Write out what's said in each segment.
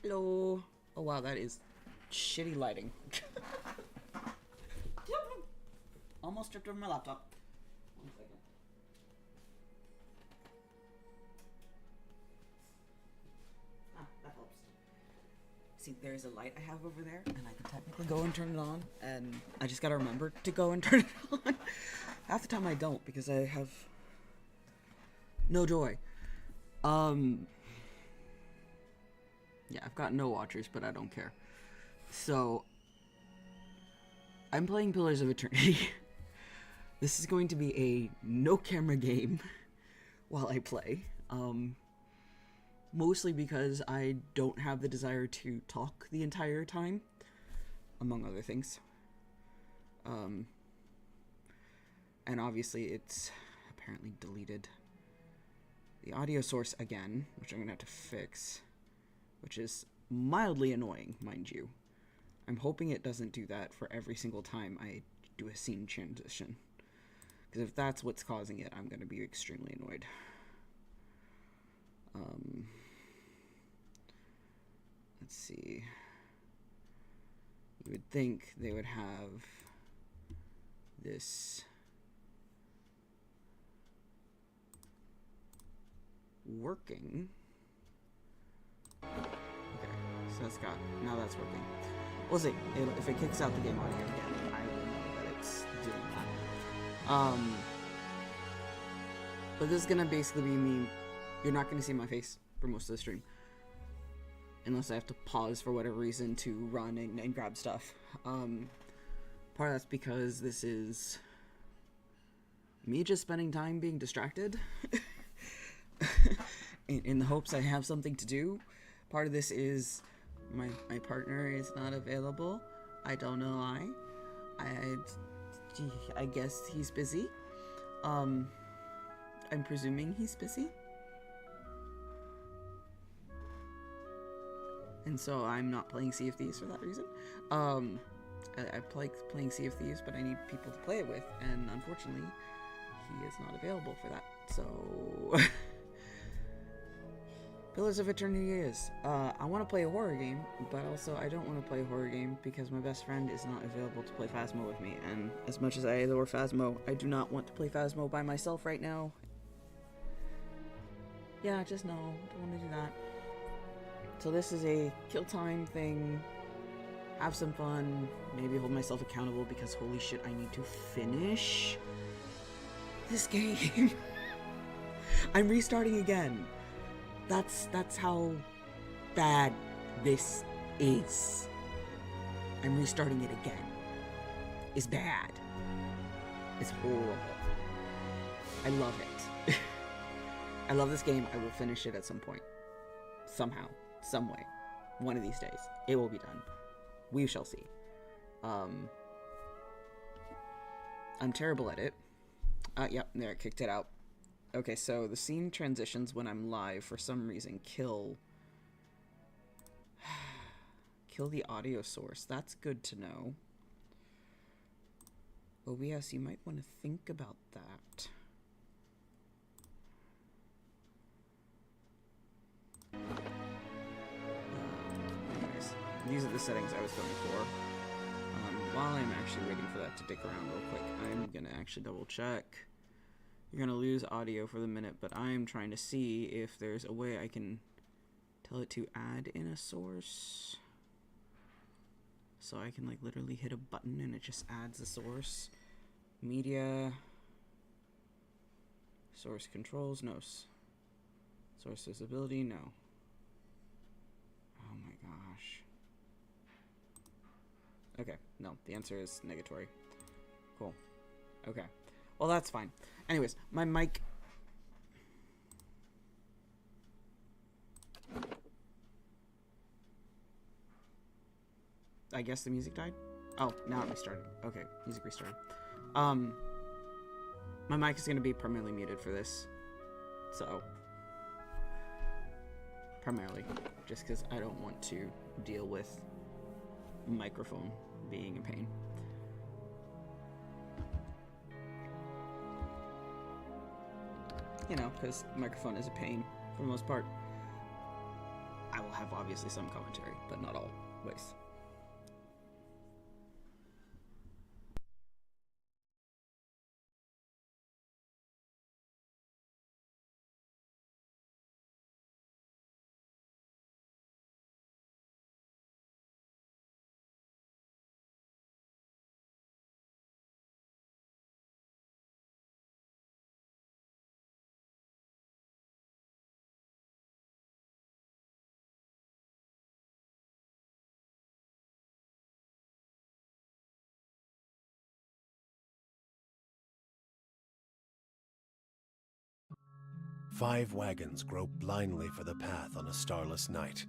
Hello. Oh wow, that is shitty lighting. Almost tripped over my laptop. 1 second. Ah, that helps. See, there's a light I have over there, and I can technically go and turn it on, and I just gotta remember to go and turn it on. Half the time I don't, because I have no joy. Yeah, I've got no watchers, but I don't care. So, I'm playing Pillars of Eternity. This is going to be a no-camera game while I play. Mostly because I don't have the desire to talk the entire time, among other things. And obviously it's apparently deleted the audio source again, which I'm gonna have to fix, which is mildly annoying, mind you. I'm hoping it doesn't do that for every single time I do a scene transition, because if that's what's causing it, I'm gonna be extremely annoyed. Let's see. You would think they would have this working. Okay, so that's now that's working. We'll see. If it kicks out the game audio again, I will know that it's doing that. But this is gonna basically be me. You're not gonna see my face for most of the stream, unless I have to pause for whatever reason to run and grab stuff. Part of that's because this is me just spending time being distracted in the hopes I have something to do. Part of this is my partner is not available. I don't know why. I guess he's busy. I'm presuming he's busy. And so I'm not playing Sea of Thieves for that reason. I like playing Sea of Thieves, but I need people to play it with, and unfortunately, he is not available for that. So, Pillars of Eternity is. I want to play a horror game, but also I don't want to play a horror game because my best friend is not available to play Phasmo with me, and as much as I adore Phasmo, I do not want to play Phasmo by myself right now. Yeah, just no, don't want to do that. So this is a kill time thing, have some fun, maybe hold myself accountable because holy shit, I need to finish this game. I'm restarting again. That's how bad this is. I'm restarting it again. It's bad. It's horrible. I love it. I love this game. I will finish it at some point. Somehow. Some way. One of these days. It will be done. We shall see. I'm terrible at it. Yep, there, it kicked it out. Okay, so the scene transitions when I'm live, for some reason, kill the audio source. That's good to know. OBS, you might want to think about that. Anyways, these are the settings I was going for. While I'm actually waiting for that to dick around real quick, I'm gonna actually double check. You're gonna lose audio for the minute, but I'm trying to see if there's a way I can tell it to add in a source. So I can like literally hit a button and it just adds the source. Media. Source controls, no. Source visibility, no. Oh my gosh. Okay, no, the answer is negatory. Cool. Okay. Well, that's fine. Anyways, my mic... I guess the music died? Oh, now it restarted. Okay, music restarted. My mic is going to be permanently muted for this. So... primarily. Just because I don't want to deal with microphone being a pain. You know, because microphone is a pain for the most part. I will have obviously some commentary, but not always. Five wagons grope blindly for the path on a starless night,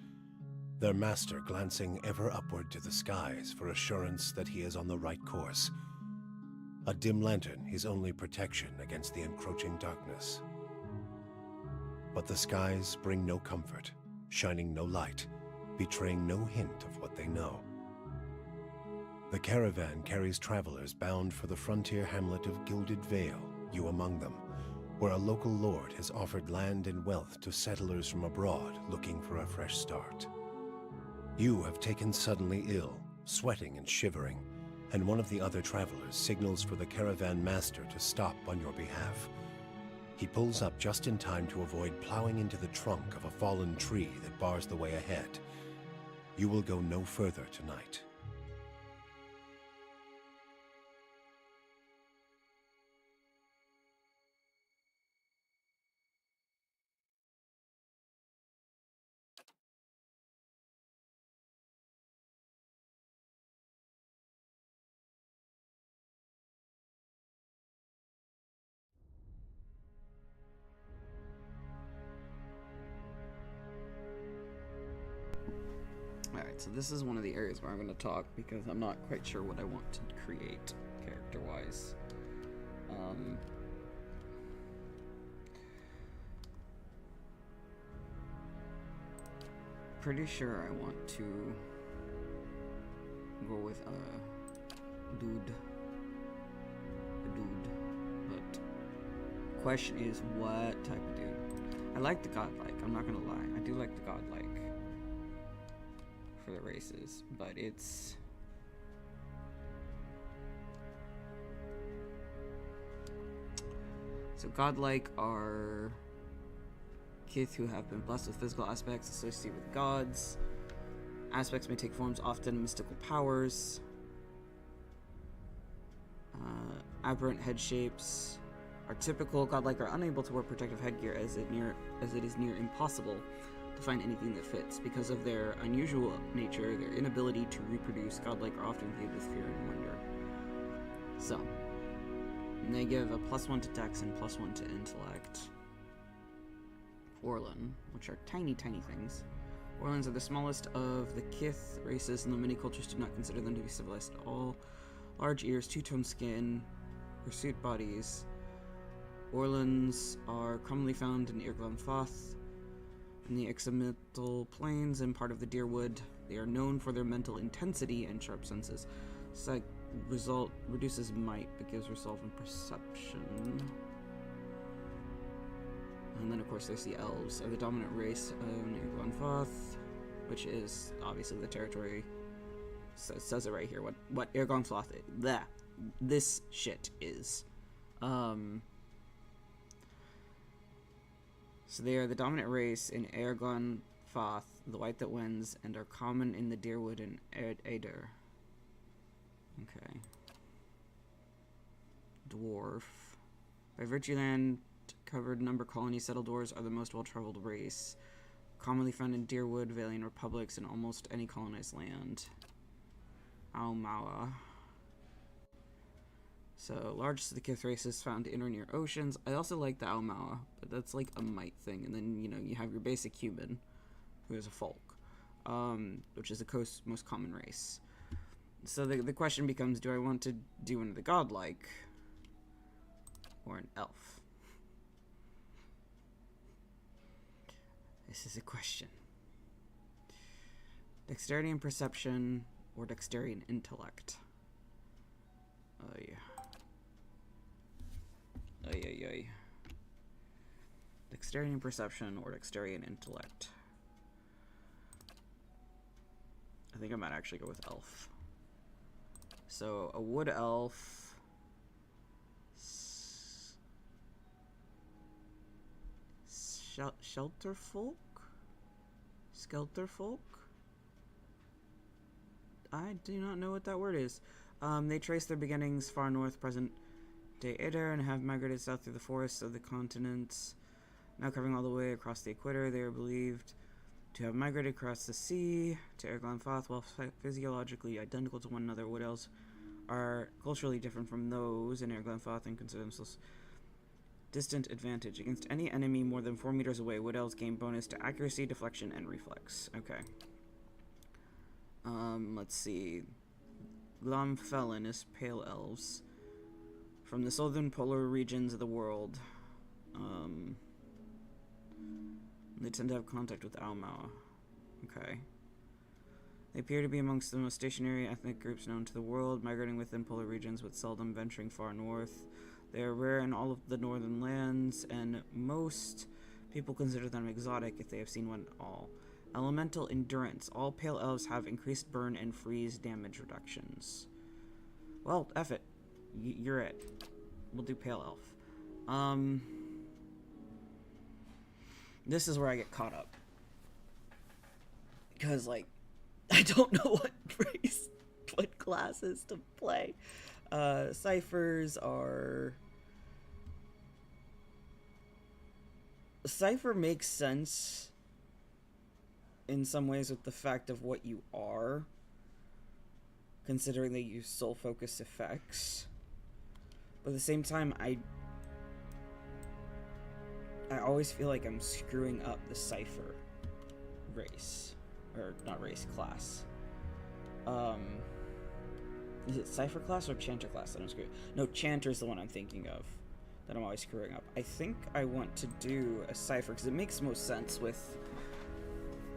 their master glancing ever upward to the skies for assurance that he is on the right course. A dim lantern his only protection against the encroaching darkness. But the skies bring no comfort, shining no light, betraying no hint of what they know. The caravan carries travelers bound for the frontier hamlet of Gilded Vale, you among them, where a local lord has offered land and wealth to settlers from abroad looking for a fresh start. You have taken suddenly ill, sweating and shivering, and one of the other travelers signals for the caravan master to stop on your behalf. He pulls up just in time to avoid plowing into the trunk of a fallen tree that bars the way ahead. You will go no further tonight. Alright, so this is one of the areas where I'm going to talk because I'm not quite sure what I want to create character-wise. Pretty sure I want to go with a dude, but question is what type of dude. I like the godlike, I'm not gonna lie, I do like the godlike for the races, but it's so godlike are Kith who have been blessed with physical aspects associated with gods. Aspects may take forms, often mystical powers. Aberrant head shapes are typical. Godlike are unable to wear protective headgear as it is near impossible to find anything that fits. Because of their unusual nature, their inability to reproduce, godlike are often viewed with fear and wonder. So, and they give a +1 to dex and +1 to intellect. Orlan, which are tiny, tiny things. Orlans are the smallest of the Kith races, and though many cultures do not consider them to be civilized at all. Large ears, two-tone skin, hirsute bodies. Orlans are commonly found in Irglanfath, in the Examital Plains, and part of the Deerwood. They are known for their mental intensity and sharp senses. Psych result reduces might, but gives resolve and perception. And then, of course, there's the elves, are the dominant race of Irglanfath, which is obviously the territory. So it says it right here. What Irglanfath this shit is. So they are the dominant race in Irglanfath, the white that wins, and are common in the Deerwood and Ader. Okay. Dwarf. By Virtueland covered number colony settledores are the most well-traveled race, commonly found in Deerwood, Valian Republics, and almost any colonized land. Aumaua. So, largest of the Kith races found in or near oceans. I also like the Aumaua, but that's like a might thing. And then, you know, you have your basic human, who is a folk, which is the most common race. So the question becomes, do I want to do one of the godlike, or an elf? This is a question. Dexterity and perception, or dexterity and intellect? Oh yeah. Ay. Dexterity and perception, or dexterity and intellect? I think I might actually go with elf. So, a wood elf. Shelter folk? Skelter folk? I do not know what that word is. They trace their beginnings far north, present day Eder, and have migrated south through the forests of the continents. Now covering all the way across the equator, they are believed to have migrated across the sea to Erglanfoth. While physiologically identical to one another, wood elves are culturally different from those in Erglanfoth and consider themselves distant advantage. Against any enemy more than 4 meters away, wood elves gain bonus to accuracy, deflection, and reflex. Okay. Let's see. Glomfelin is pale elves from the southern polar regions of the world. They tend to have contact with Aumau. Okay. They appear to be amongst the most stationary ethnic groups known to the world, migrating within polar regions but seldom venturing far north. They are rare in all of the northern lands, and most people consider them exotic if they have seen one at all. Elemental endurance. All pale elves have increased burn and freeze damage reductions. Well, F it. You're it. We'll do pale elf. This is where I get caught up. Because, like, I don't know what classes to play. Ciphers are... Cypher makes sense in some ways with the fact of what you are, considering they use soul focus effects. But at the same time, I always feel like I'm screwing up the Cypher race. Or, not race, class. Is it Cypher class or Chanter class that I'm screwing? No, Chanter's the one I'm thinking of that I'm always screwing up. I think I want to do a Cypher because it makes most sense with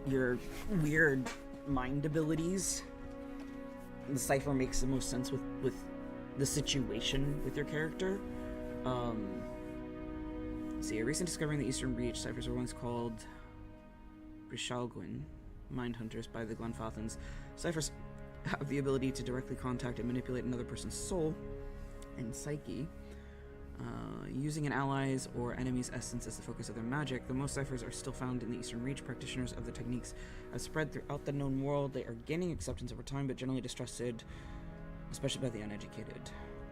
your weird mind abilities. The Cypher makes the most sense with the situation with your character. See, a recent discovery in the Eastern Reach, Cyphers were once called Brishalgwyn, mind hunters by the Glenfothans. Cyphers have the ability to directly contact and manipulate another person's soul and psyche, using an ally's or enemy's essence as the focus of their magic. Though most ciphers are still found in the Eastern Reach, practitioners of the techniques have spread throughout the known world. They are gaining acceptance over time, but generally distrusted, especially by the uneducated.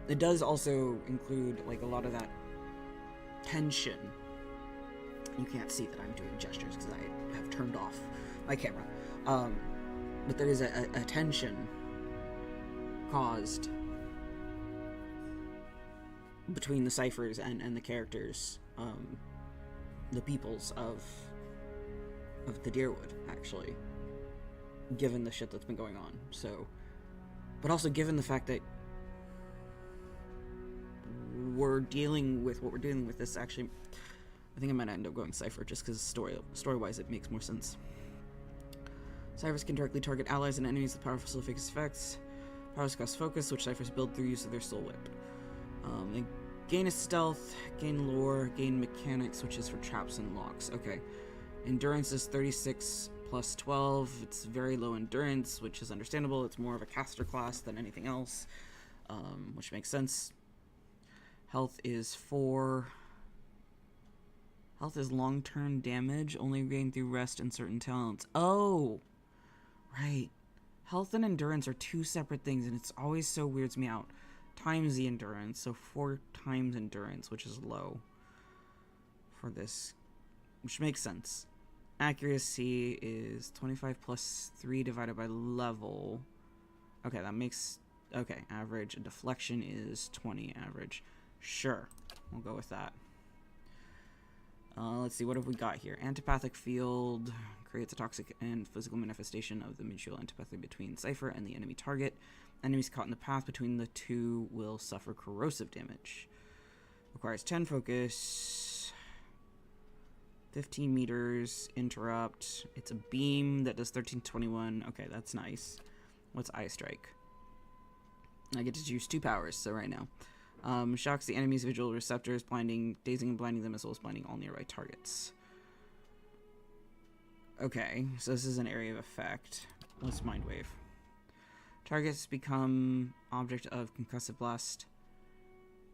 It does also include, like, a lot of that tension. You can't see that I'm doing gestures because I have turned off my camera. But there is a tension caused between the ciphers and the characters, the peoples of the Dyrwood, actually, given the shit that's been going on. So, but also given the fact that we're dealing with what we're dealing with, this actually, I think I might end up going Cypher just because story-wise it makes more sense. Ciphers can directly target allies and enemies with powerful soul focus effects. Powers cost focus, which ciphers build through use of their soul whip. They gain a stealth, gain lore, gain mechanics, which is for traps and locks. Okay. Endurance is 36 plus 12. It's very low endurance, which is understandable. It's more of a caster class than anything else, which makes sense. Health is 4. Health is long-term damage, only gained through rest and certain talents. Oh! Right. Health and endurance are two separate things, and it's always so weirds me out. Times the endurance, so 4 times endurance, which is low for this, which makes sense. Accuracy is 25 plus 3 divided by level. Okay, that makes... Okay, average. Deflection is 20 average. Sure, we'll go with that. Let's see, what have we got here? Antipathic field creates a toxic and physical manifestation of the mutual antipathy between Cypher and the enemy target. Enemies caught in the path between the two will suffer corrosive damage. Requires 10 focus, 15 meters, interrupt. It's a beam that does 1321. Okay, that's nice. What's Eye Strike? I get to choose 2 powers, so right now. Shocks the enemy's visual receptors, dazing and blinding them, as well as blinding all nearby targets. Okay, so this is an area of effect. Let's Mind Wave. Targets become object of concussive blast.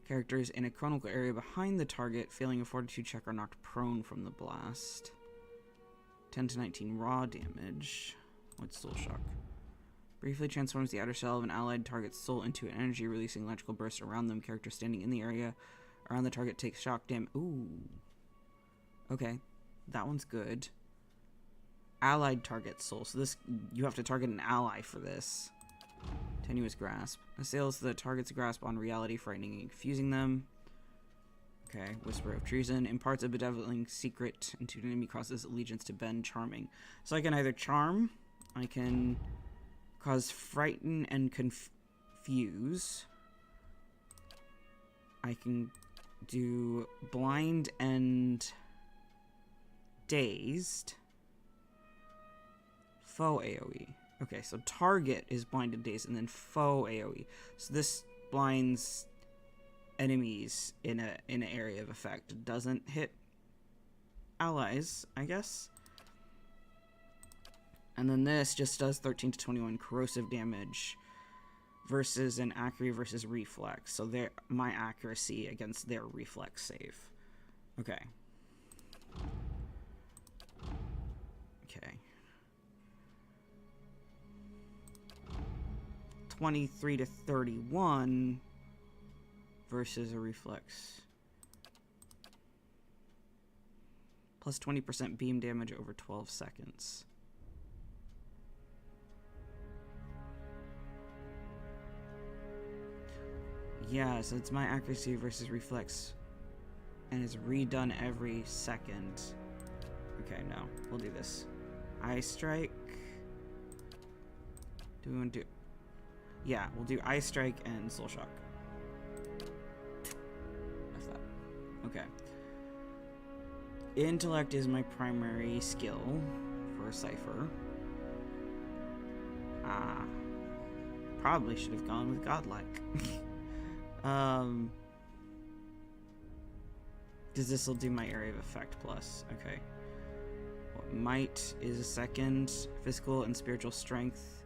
Characters in a chronicle area behind the target failing a fortitude check are knocked prone from the blast. 10 to 19 raw damage. What's soul shock? Briefly transforms the outer shell of an allied target's soul into an energy, releasing electrical bursts around them. Characters standing in the area around the target takes shock damage. Ooh. Okay. That one's good. Allied target soul. So this, you have to target an ally for this. Tenuous grasp. Assails the target's grasp on reality, frightening and confusing them. Okay. Whisper of treason. Imparts a bedeviling secret into an enemy, causes allegiance to Ben Charming. So I can either charm, I can cause frighten and confuse. I can do blind and dazed. Foe AoE. Okay, so target is blind and dazed, and then foe AoE. So this blinds enemies in an area of effect. It doesn't hit allies, I guess. And then this just does 13 to 21 corrosive damage versus an accuracy versus reflex. So my accuracy against their reflex save. Okay. Okay. 23 to 31 versus a reflex. Plus 20% beam damage over 12 seconds. Yeah, so it's my accuracy versus reflex, and it's redone every second. Okay, no, we'll do this. Eye strike. Do we want to do? Yeah, we'll do eye strike and soul shock. That's that. Okay. Intellect is my primary skill for a cipher. Probably should have gone with godlike. Because this will do my area of effect plus. Okay. What, might is a second. Physical and spiritual strength.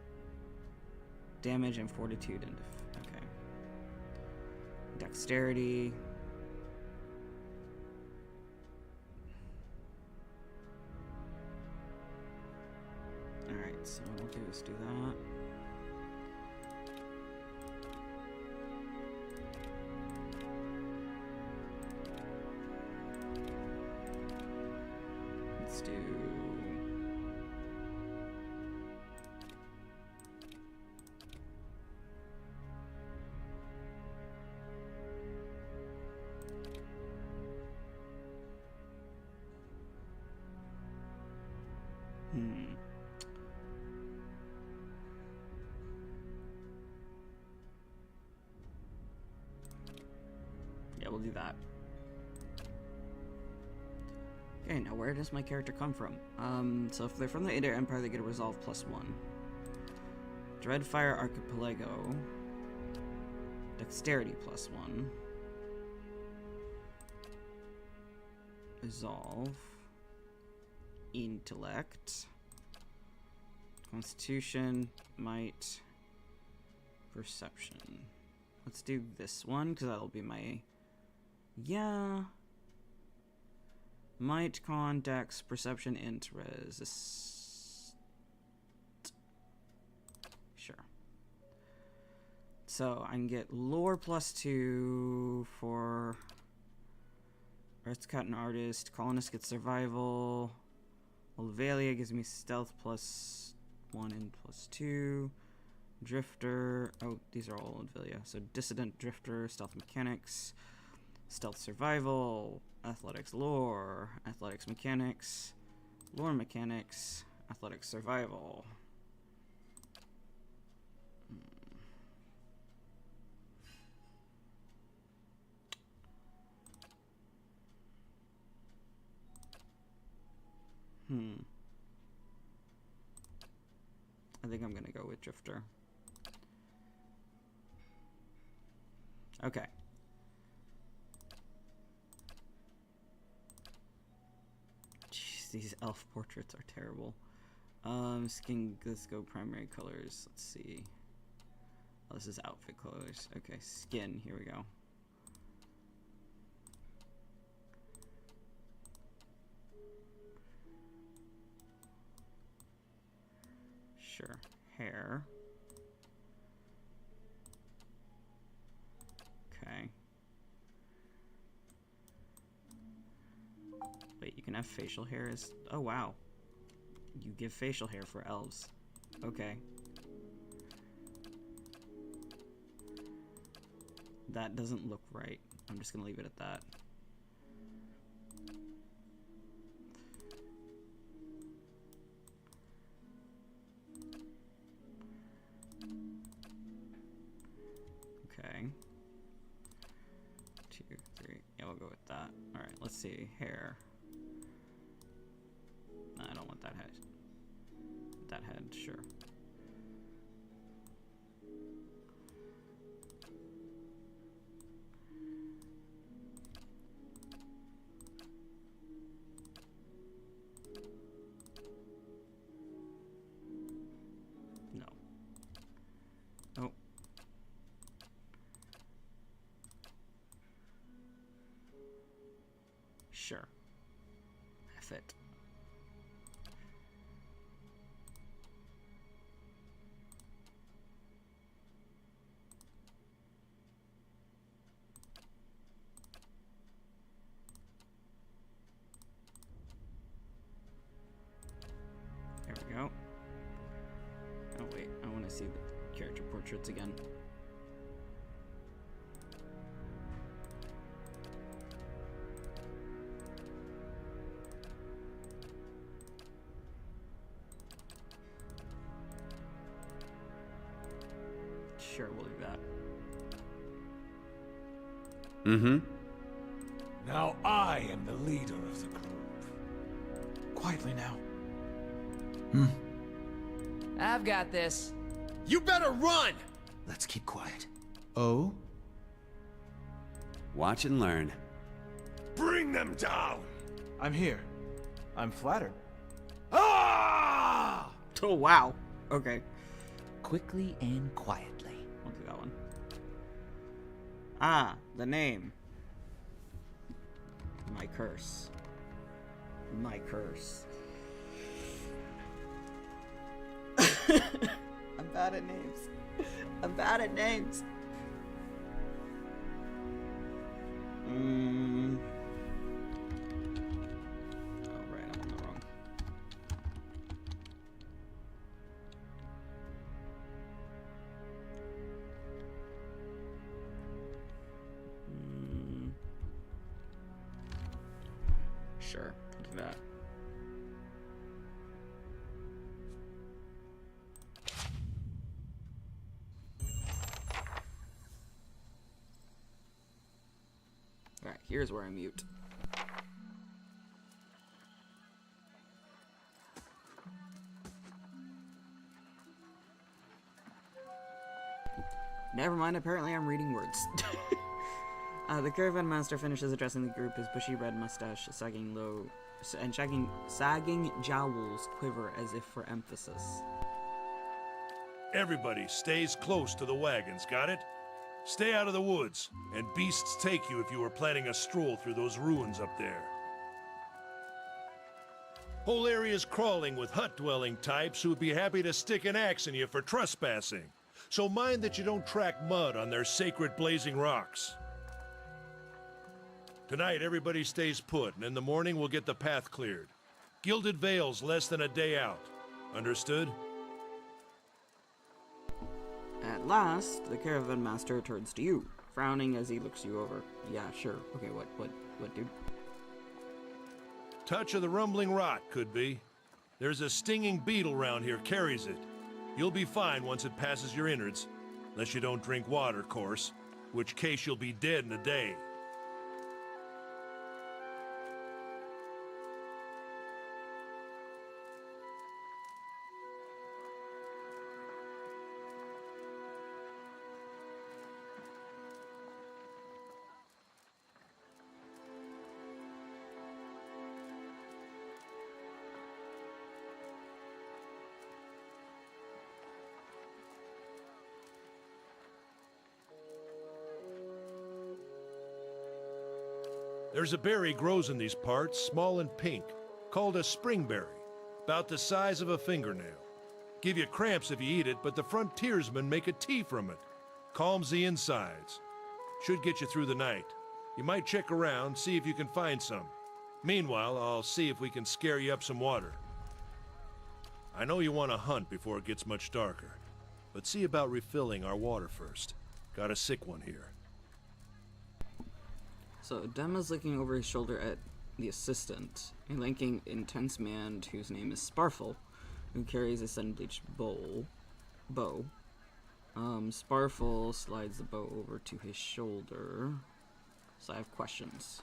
Damage and fortitude and okay. Dexterity. Alright, so what we'll do is do that. Let's do... Yeah, we'll do that. Okay, now where does my character come from? So if they're from the Adair Empire, they get a resolve +1. Dreadfire Archipelago. Dexterity +1. Resolve. Intellect. Constitution. Might. Perception. Let's do this one, because that'll be my... Yeah. Might, con, dex, perception, int, resist. Sure. So I can get lore +2 for Aristocrat and Artist. Colonist gets survival. Olvalia gives me stealth +1 and +2. Drifter. Oh, these are all Olvalia. So Dissident, Drifter, Stealth Mechanics, Stealth Survival, Athletics Lore, Athletics Mechanics, Lore Mechanics, Athletics Survival. I think I'm gonna go with Drifter. Okay. Jeez, these elf portraits are terrible. Let's go primary colors. Let's see. Oh, this is outfit colors. Okay, skin. Here we go. Sure. Hair. Okay. Wait, you can have facial hair as... Oh, wow. You give facial hair for elves. Okay. That doesn't look right. I'm just gonna leave it at that. Okay. 2, 3. Yeah, we'll go with that. Alright, let's see. Hair. No, I don't want that head. That head, sure. No. Oh. Sure. F it. There we go. Oh wait, I want to see the character portraits again. Sure, we'll do that. Mm-hmm. Now I am the leader of the group. Quietly now. I've got this. You better run! Let's keep quiet. Oh? Watch and learn. Bring them down! I'm here. I'm flattered. Ah! Oh, wow. Okay. Quickly and quietly. We'll do that one. Ah, the name. My curse. My curse. I'm bad at names. I'm bad at names. Oh, right, I'm on the wrong. Sure, I'll do that. Alright, here's where I mute. Never mind, apparently I'm reading words. The caravan master finishes addressing the group, his bushy red mustache sagging low, and sagging jowls quiver as if for emphasis. Everybody stays close to the wagons, got it? Stay out of the woods, and beasts take you if you are planning a stroll through those ruins up there. Whole area's crawling with hut-dwelling types who would be happy to stick an axe in you for trespassing. So mind that you don't track mud on their sacred blazing rocks. Tonight, everybody stays put, and in the morning we'll get the path cleared. Gilded Vale's less than a day out. Understood? At last, the caravan master turns to you, frowning as he looks you over. Yeah, sure. Okay, what, dude? Touch of the rumbling rot, could be. There's a stinging beetle round here, carries it. You'll be fine once it passes your innards. Unless you don't drink water, course. Which case you'll be dead in a day. There's a berry grows in these parts, small and pink, called a springberry, about the size of a fingernail. Give you cramps if you eat it, but the frontiersmen make a tea from it. Calms the insides. Should get you through the night. You might check around, see if you can find some. Meanwhile, I'll see if we can scare you up some water. I know you want to hunt before it gets much darker, but see about refilling our water first. Got a sick one here. So Dema's looking over his shoulder at the assistant, a lanky, intense man whose name is Sparfle, who carries a sun-bleached bow. Sparfle slides the bow over to his shoulder. So I have questions.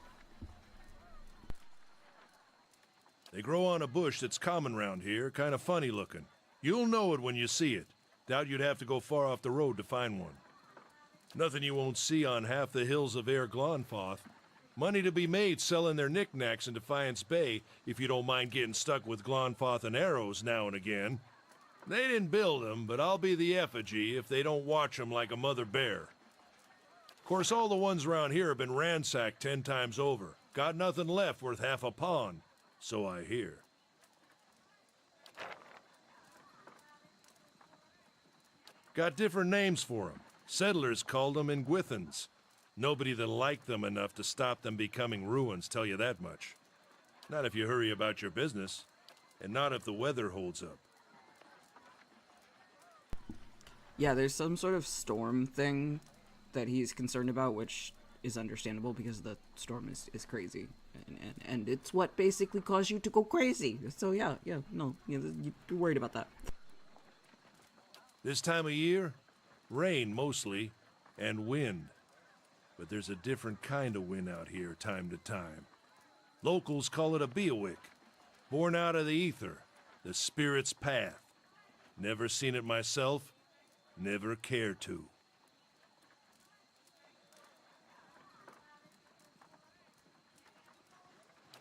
They grow on a bush that's common round here, kind of funny looking. You'll know it when you see it. Doubt you'd have to go far off the road to find one. Nothing you won't see on half the hills of Air Glonfoth. Money to be made selling their knickknacks in Defiance Bay, if you don't mind getting stuck with Glonfoth and arrows now and again. They didn't build them, but I'll be the effigy if they don't watch them like a mother bear. Of course, all the ones around here have been ransacked 10 times over. Got nothing left worth half a pond, so I hear. Got different names for them. Settlers called them Ingwithans. Nobody that liked them enough to stop them becoming ruins, tell you that much. Not if you hurry about your business, and not if the weather holds up. Yeah, there's some sort of storm thing that he's concerned about, which is understandable because the storm is crazy. And it's what basically caused you to go crazy. So yeah, you're worried about that. This time of year, rain mostly, and wind. But there's a different kind of wind out here time to time. Locals call it a Beowick, born out of the ether, the spirit's path. Never seen it myself, never cared to.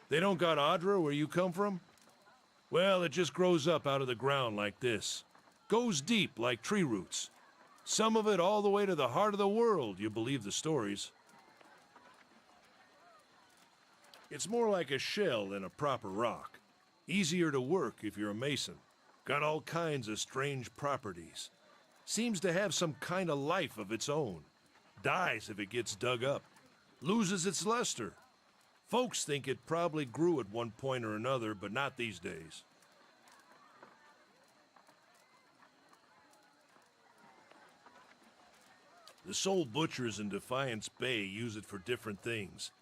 They don't got Adra where you come from? Well, it just grows up out of the ground like this. Goes deep like tree roots. Some of it all the way to the heart of the world, you believe the stories. It's more like a shell than a proper rock. Easier to work if you're a mason. Got all kinds of strange properties. Seems to have some kind of life of its own. Dies if it gets dug up. Loses its luster. Folks think it probably grew at one point or another, but not these days. The soul butchers in Defiance Bay use it for different things.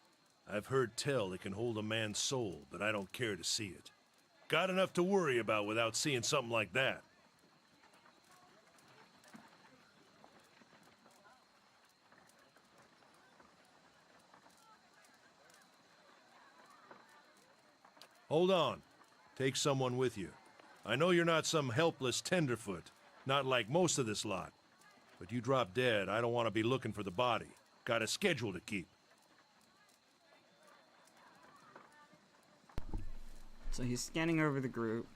I've heard tell it can hold a man's soul, but I don't care to see it. Got enough to worry about without seeing something like that. Hold on. Take someone with you. I know you're not some helpless tenderfoot, not like most of this lot. But you drop dead, I don't want to be looking for the body. Got a schedule to keep. So he's scanning over the group,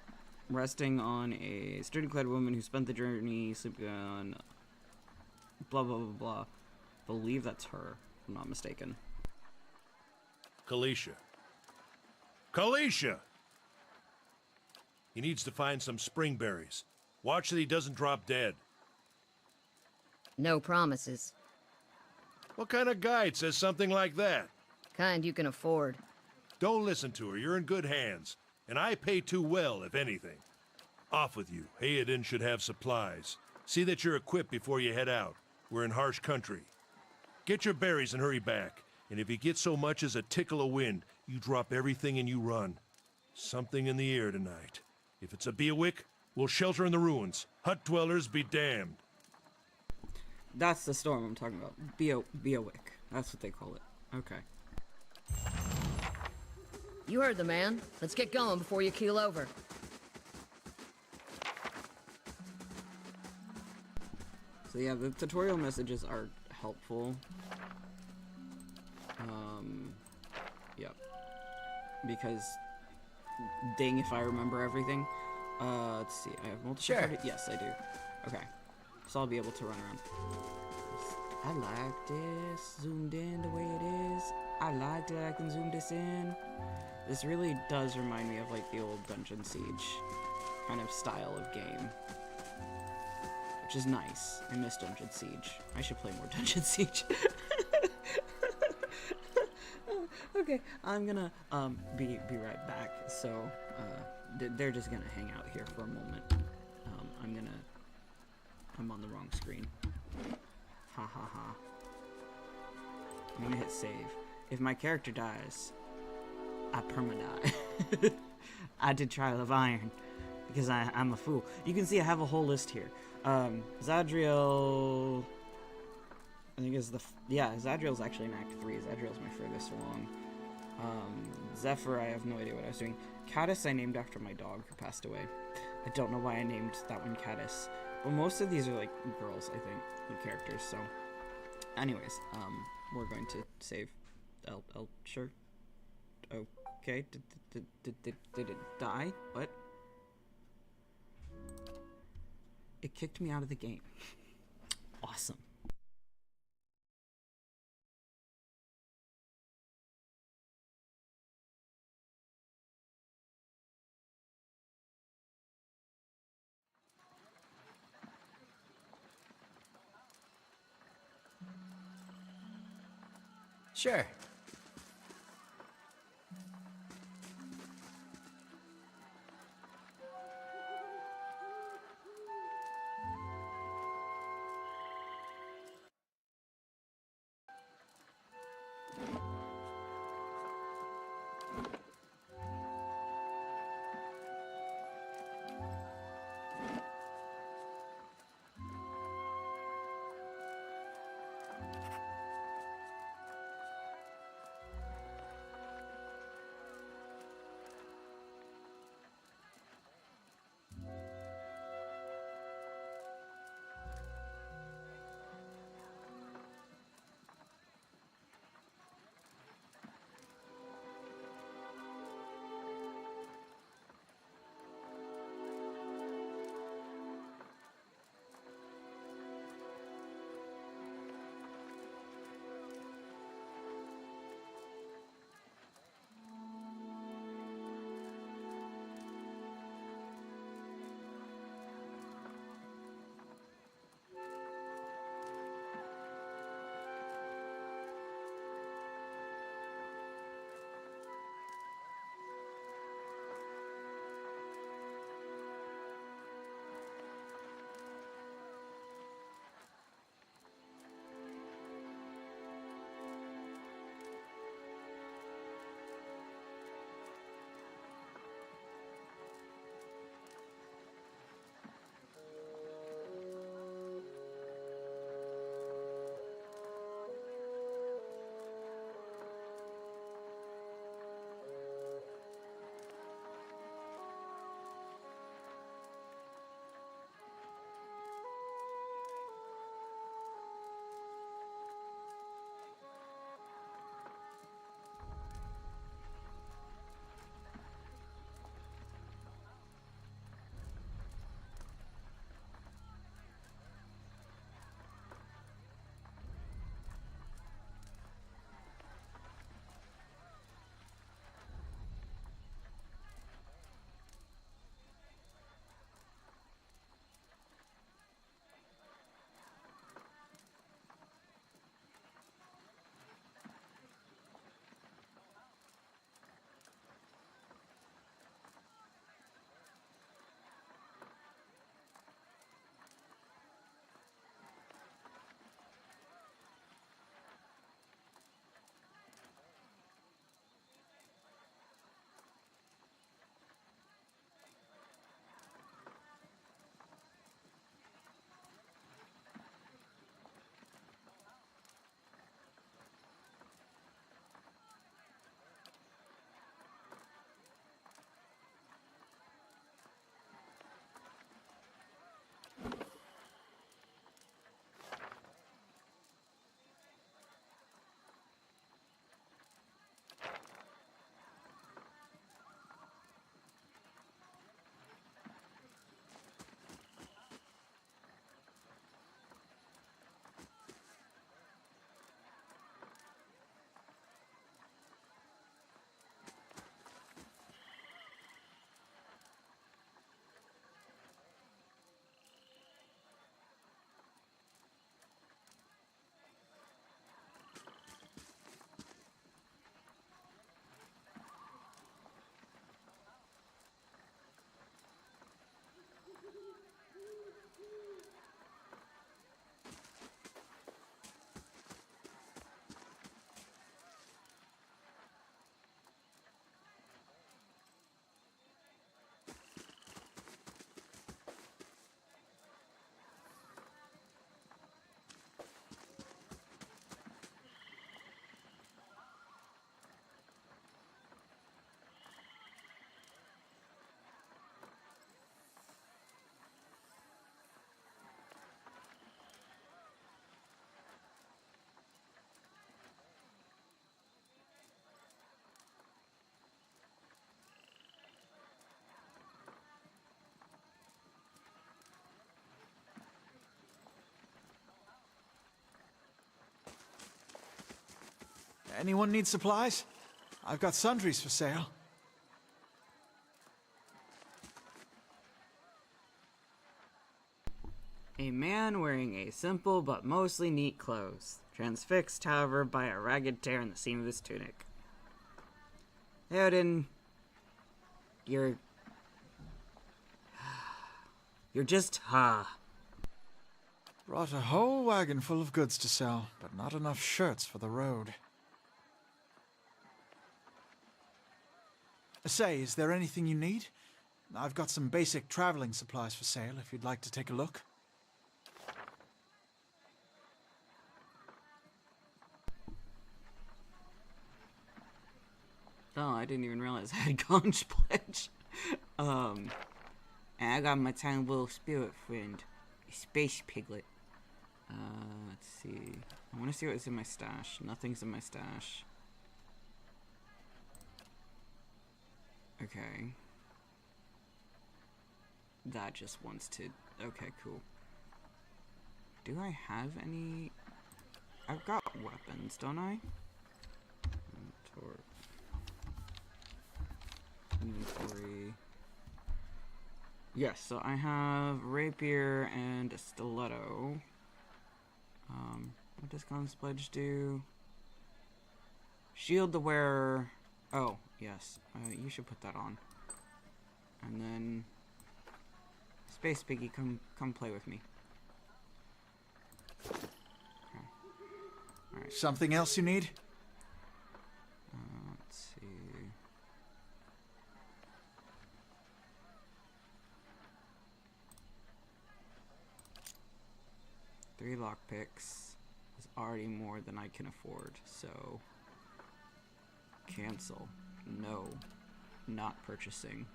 resting on a sturdy-clad woman who spent the journey sleeping on blah blah blah blah. Believe that's her, if I'm not mistaken. Kalisha. Kalisha! He needs to find some springberries. Watch that he doesn't drop dead. No promises. What kind of guide says something like that? Kind you can afford. Don't listen to her. You're in good hands. And I pay too well, if anything. Off with you. Hayden should have supplies. See that you're equipped before you head out. We're in harsh country. Get your berries and hurry back. And if you get so much as a tickle of wind, you drop everything and you run. Something in the air tonight. If it's a Beowick, we'll shelter in the ruins. Hut dwellers be damned. That's the storm I'm talking about. Beowick. That's what they call it. Okay. You heard the man. Let's get going before you keel over. So yeah, the tutorial messages are helpful. Yep. Because, dang if I remember everything. Let's see, I have multiple... Sure. Yes, I do. Okay. So I'll be able to run around. I like this, zoomed in the way it is. I like that I can zoom this in. This really does remind me of like the old Dungeon Siege kind of style of game. Which is nice. I miss Dungeon Siege. I should play more Dungeon Siege. Okay, I'm gonna be right back. So they're just gonna hang out here for a moment. I'm on the wrong screen. Ha ha ha. I'm gonna hit save. If my character dies, I perma-die. I did Trial of Iron because I'm a fool. You can see I have a whole list here. Zadriel, I think is Zadriel's actually in Act 3. Zadriel's my furthest along. Zephyr, I have no idea what I was doing. Caddis I named after my dog who passed away. I don't know why I named that one Caddis. But most of these are like girls, I think, the characters, so. Anyways, we're going to save sure. Okay, did it die? What? It kicked me out of the game. Awesome. Sure. Anyone need supplies? I've got sundries for sale. A man wearing a simple but mostly neat clothes, transfixed, however, by a ragged tear in the seam of his tunic. Theoden, you're just, Brought a whole wagon full of goods to sell, but not enough shirts for the road. Say, is there anything you need? I've got some basic traveling supplies for sale if you'd like to take a look. Oh, I didn't even realize I had Conch Pledge. And I got my tiny little spirit friend, a space piglet. Let's see. I want to see what's in my stash. Nothing's in my stash. Okay. That just wants to... Okay, cool. Do I have any... I've got weapons, don't I? Inventory. Yes, so I have rapier and a stiletto. What does Conch Pledge do? Shield the wearer. Oh, yes. You should put that on. And then Space Piggy, come play with me. Okay. All right. Something else you need? Let's see. Three lockpicks is already more than I can afford, so cancel. No, not purchasing.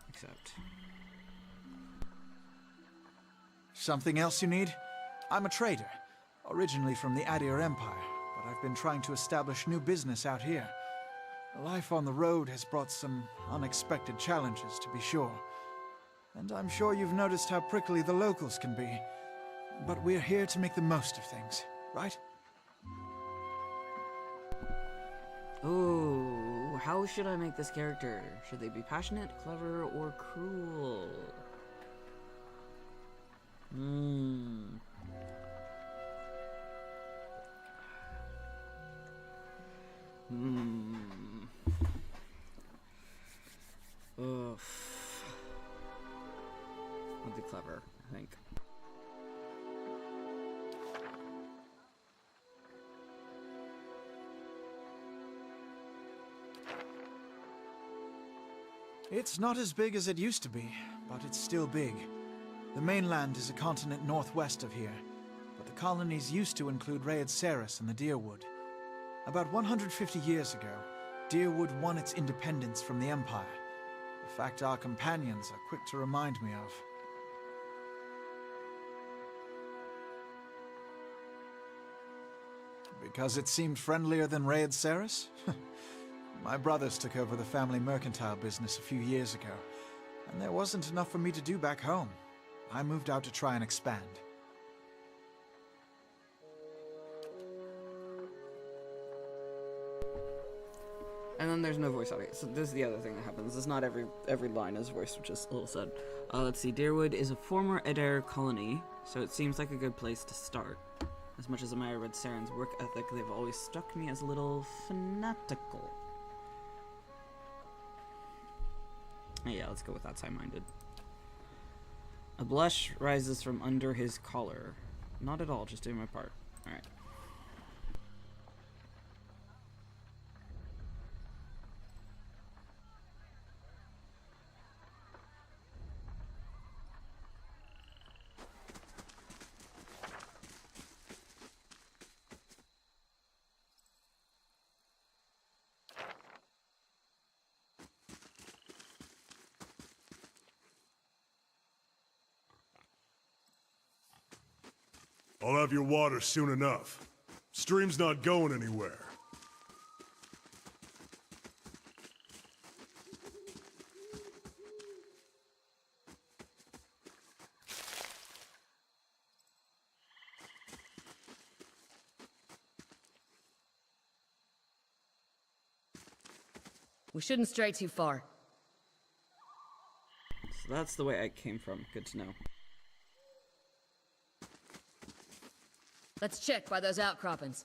Accept. Something else you need? I'm a trader, originally from the Adir Empire, but I've been trying to establish new business out here. Life on the road has brought some unexpected challenges, to be sure. And I'm sure you've noticed how prickly the locals can be. But we're here to make the most of things, right? Ooh, how should I make this character? Should they be passionate, clever, or cruel? Oof. I'll do clever, I think. It's not as big as it used to be, but it's still big. The mainland is a continent northwest of here, but the colonies used to include Rhaed Saris and the Deerwood. About 150 years ago, Deerwood won its independence from the Empire, a fact our companions are quick to remind me of. Because it seemed friendlier than Rhaed Saris? My brothers took over the family mercantile business a few years ago, and there wasn't enough for me to do back home. I moved out to try and expand. And then there's no voice audio. So this is the other thing that happens. It's not every line is voiced, which is a little sad. Let's see. Deerwood is a former Adair colony, so it seems like a good place to start. As much as I read Saren's work ethic, they've always struck me as a little fanatical. Yeah, let's go with that's high-minded. A blush rises from under his collar. Not at all, just doing my part. Alright. I'll have your water soon enough. Stream's not going anywhere. We shouldn't stray too far. So that's the way I came from. Good to know. Let's check by those outcroppings.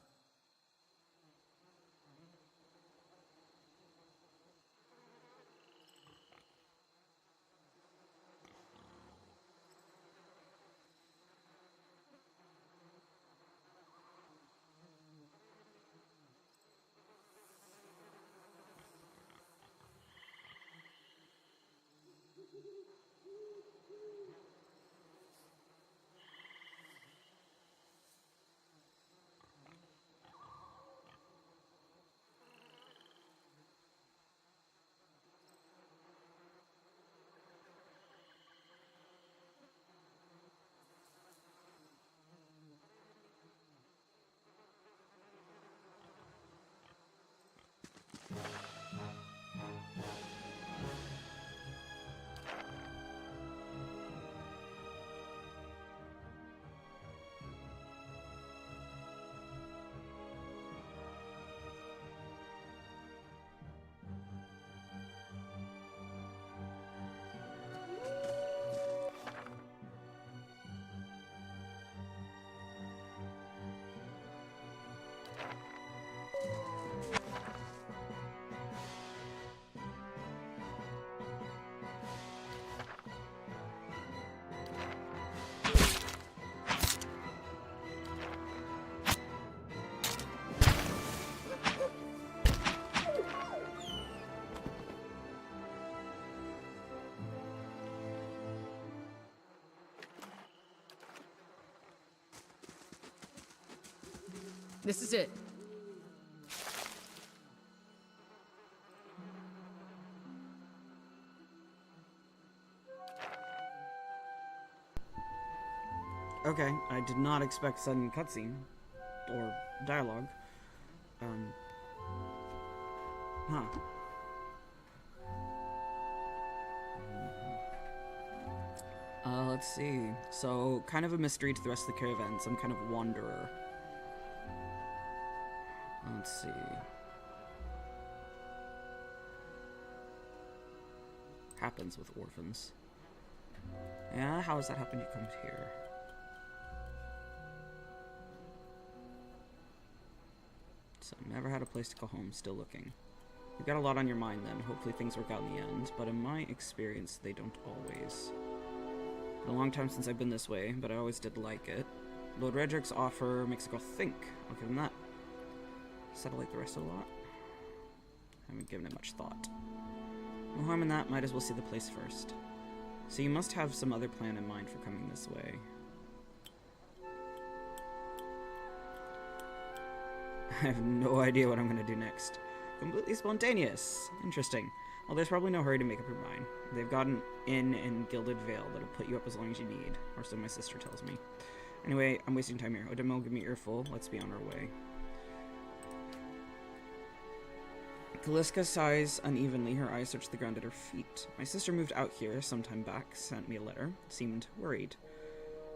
This is it. Okay, I did not expect sudden cutscene or dialogue. Huh. Let's see. So, kind of a mystery to the rest of the caravan. Some kind of wanderer. Let's see. Happens with orphans. Yeah, how has that happened? You come here. So, never had a place to call home, still looking. You've got a lot on your mind then. Hopefully things work out in the end, but in my experience, they don't always. Been a long time since I've been this way, but I always did like it. Lord Redrick's offer makes a girl think. I'll give him that. Settle like the rest of the lot. Haven't given it much thought. No harm in that, might as well see the place first. So you must have some other plan in mind for coming this way. I have no idea what I'm going to do next. Completely spontaneous. Interesting. Well, there's probably no hurry to make up your mind. They've got an inn in Gilded Vale that'll put you up as long as you need, or so my sister tells me. Anyway, I'm wasting time here. Odemo, give me your earful. Let's be on our way. Kaliska sighs unevenly. Her eyes search the ground at her feet. My sister moved out here some time back, sent me a letter, seemed worried.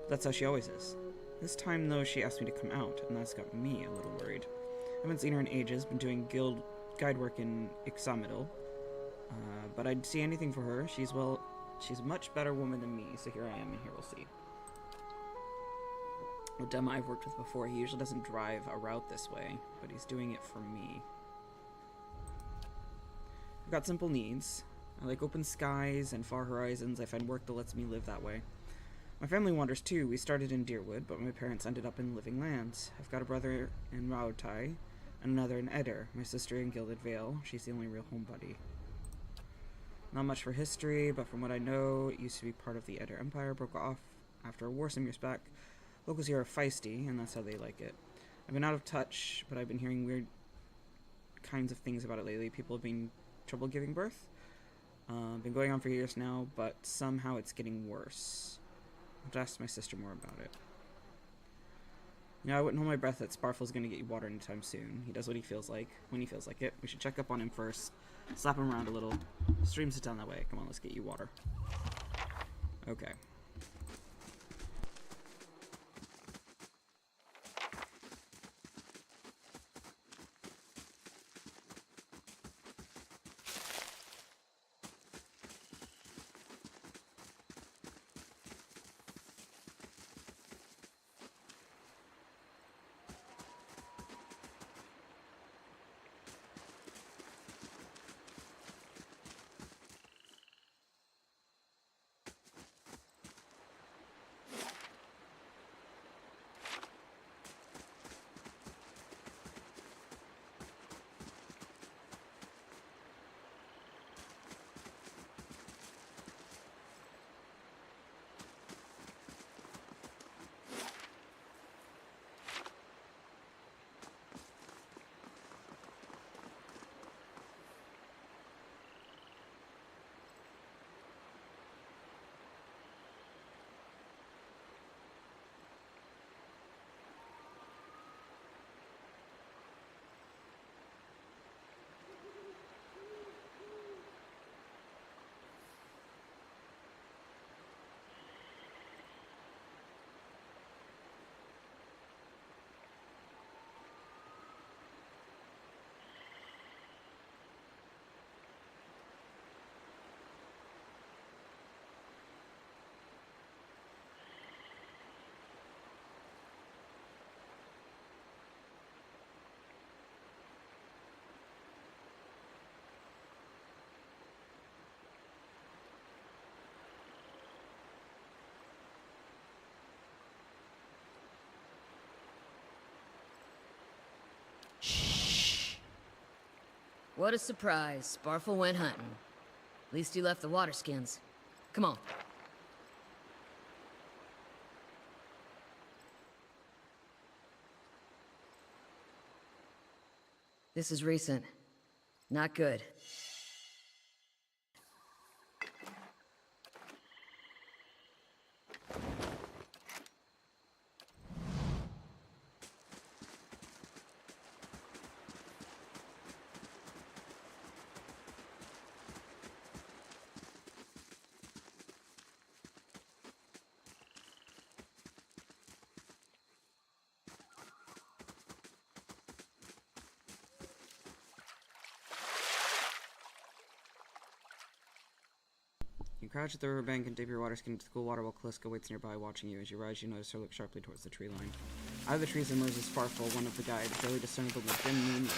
That's how she always is. This time, though, she asked me to come out, and that's got me a little worried. I haven't seen her in ages, been doing guild guide work in Ixamidal. But I'd see anything for her. She's a much better woman than me, so here I am, and here we'll see. Odema I've worked with before, he usually doesn't drive a route this way, but he's doing it for me. I've got simple needs. I like open skies and far horizons. I find work that lets me live that way. My family wanders too. We started in Deerwood, but my parents ended up in Living Lands. I've got a brother in Rautai, and another in Eder. My sister in Gilded Vale. She's the only real homebody. Not much for history, but from what I know, it used to be part of the Eder Empire, broke off after a war some years back. Locals here are feisty, and that's how they like it. I've been out of touch, but I've been hearing weird kinds of things about it lately. People have been trouble giving birth. Been going on for years now, but somehow it's getting worse. I'll have to ask my sister more about it. I wouldn't hold my breath that Sparfle's gonna get you water anytime soon. He does what he feels like, when he feels like it. We should check up on him first. Slap him around a little. Stream sit down that way. Come on, let's get you water. Okay. What a surprise. Sparfle went hunting. At least he left the water skins. Come on. This is recent. Not good. You crouch at the riverbank and dip your water skin into the cool water while Callisto waits nearby watching you. As you rise, you notice her look sharply towards the tree line. Out of the trees emerges Sparfle, one of the guides, barely discernible in the dim moonlight.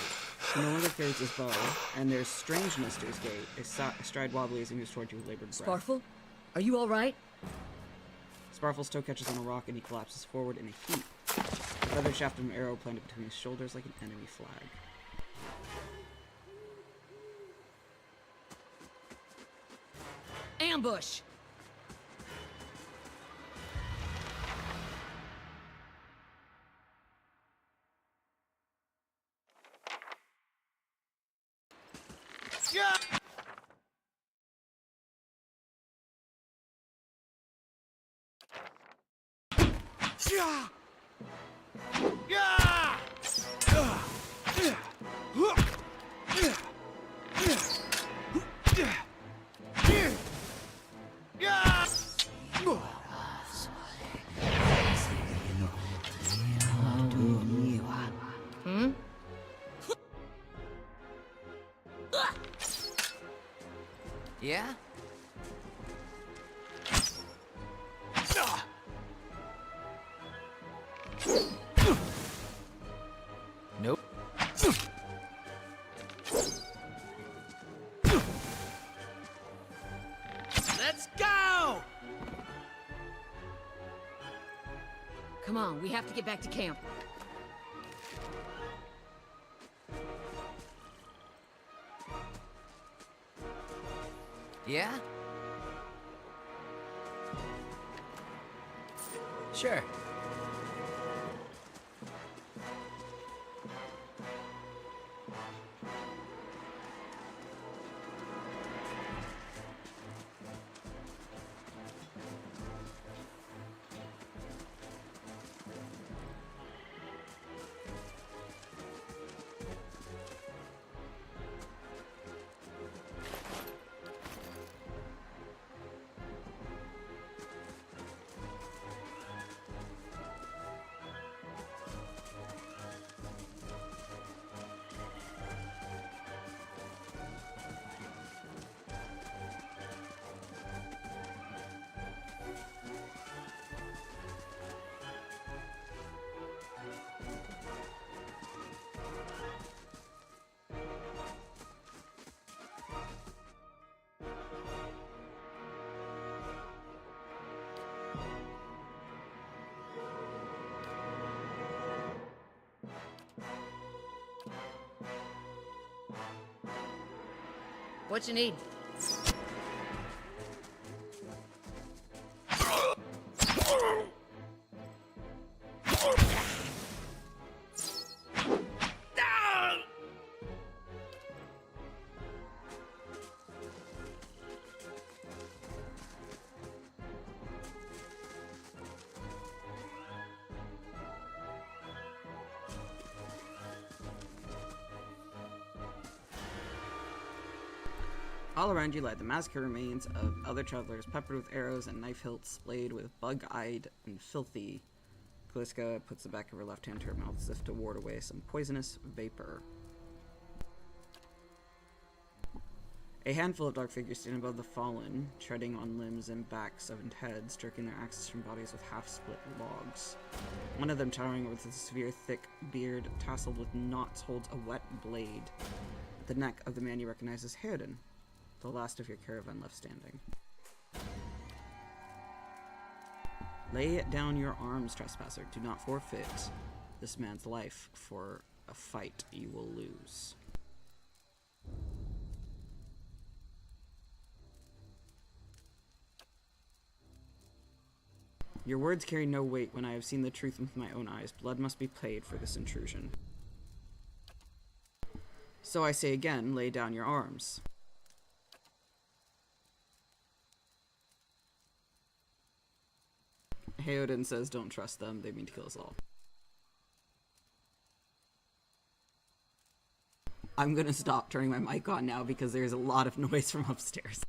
He no longer carries his bow, and there's strangeness to his gait. His stride wobbly as he moves toward you with labored breath. Sparfle? Are you alright? Sparfle's toe catches on a rock and he collapses forward in a heap. The feathered shaft of an arrow planted between his shoulders like an enemy flag. Ambush! Yeah? Nope. Let's go! Come on, we have to get back to camp. Yeah? Sure. What you need? All around you lie the massacred remains of other travelers, peppered with arrows and knife hilts, splayed with bug-eyed and filthy. Callisto puts the back of her left hand to her mouth as if to ward away some poisonous vapor. A handful of dark figures stand above the fallen, treading on limbs and backs of heads, jerking their axes from bodies with half-split logs. One of them, towering with a severe, thick beard tasseled with knots, holds a wet blade at the neck of the man you recognize as Herden, the last of your caravan left standing. Lay down your arms, trespasser. Do not forfeit this man's life for a fight you will lose. Your words carry no weight when I have seen the truth with my own eyes. Blood must be paid for this intrusion. So I say again, lay down your arms. Heoden says, don't trust them, they mean to kill us all. I'm gonna stop turning my mic on now because there's a lot of noise from upstairs.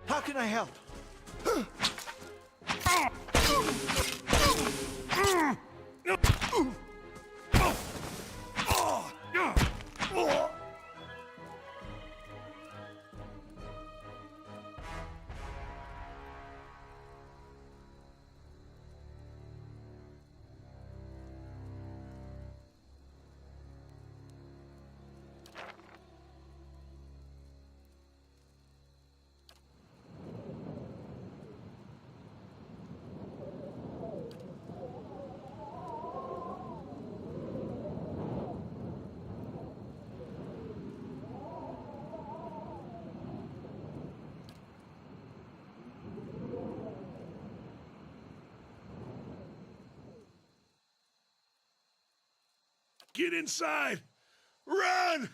How can I help? Get inside! Run!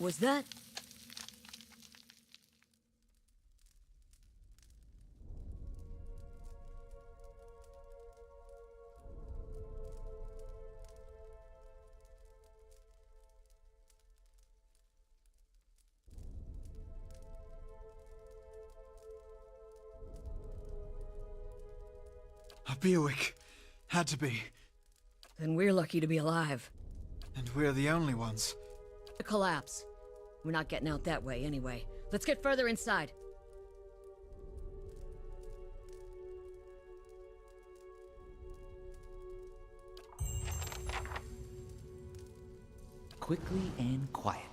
Was that? A Bewick. Had to be. Then we're lucky to be alive. And we're the only ones. The collapse. We're not getting out that way anyway. Let's get further inside. Quickly and quietly.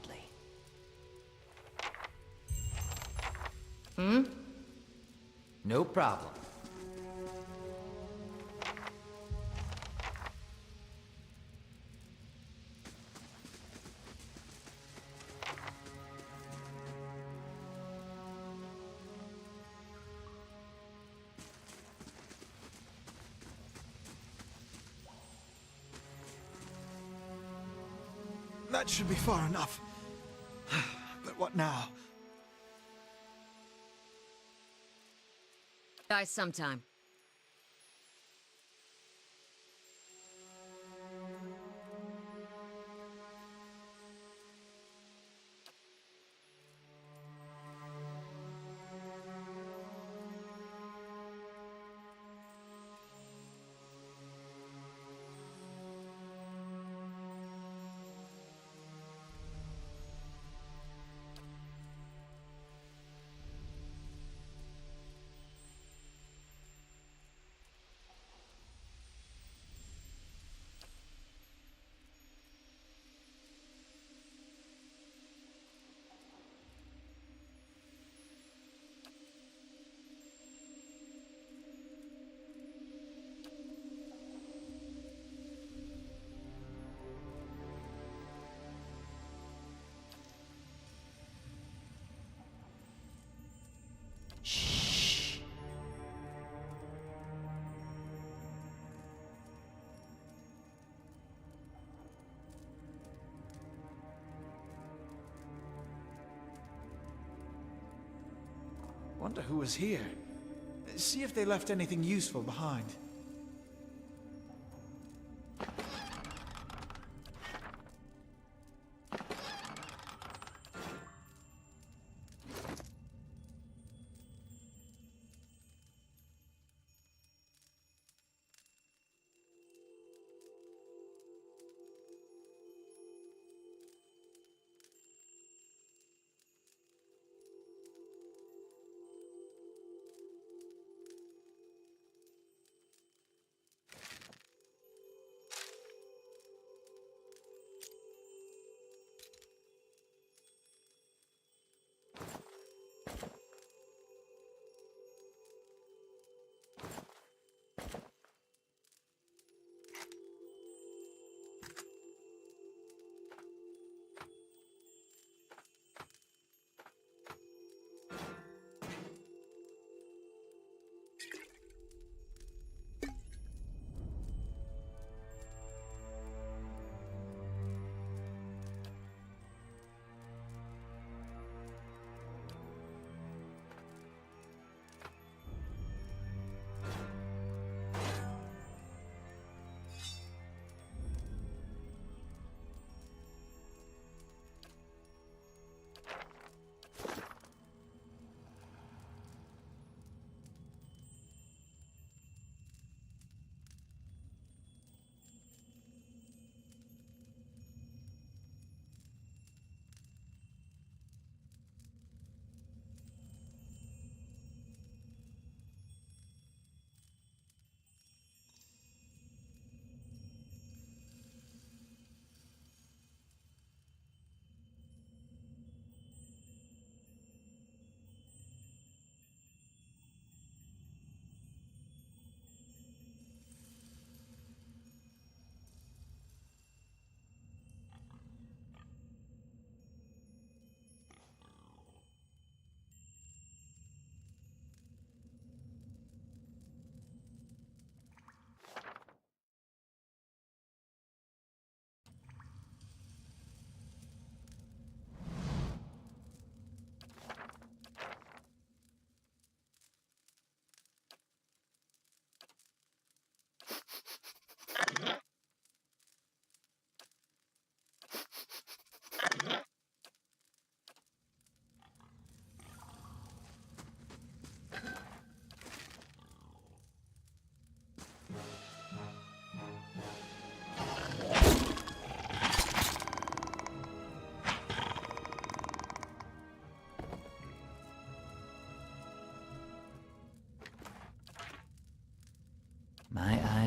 No problem. That should be far enough. But what now? Die sometime. Wonder who was here. See if they left anything useful behind.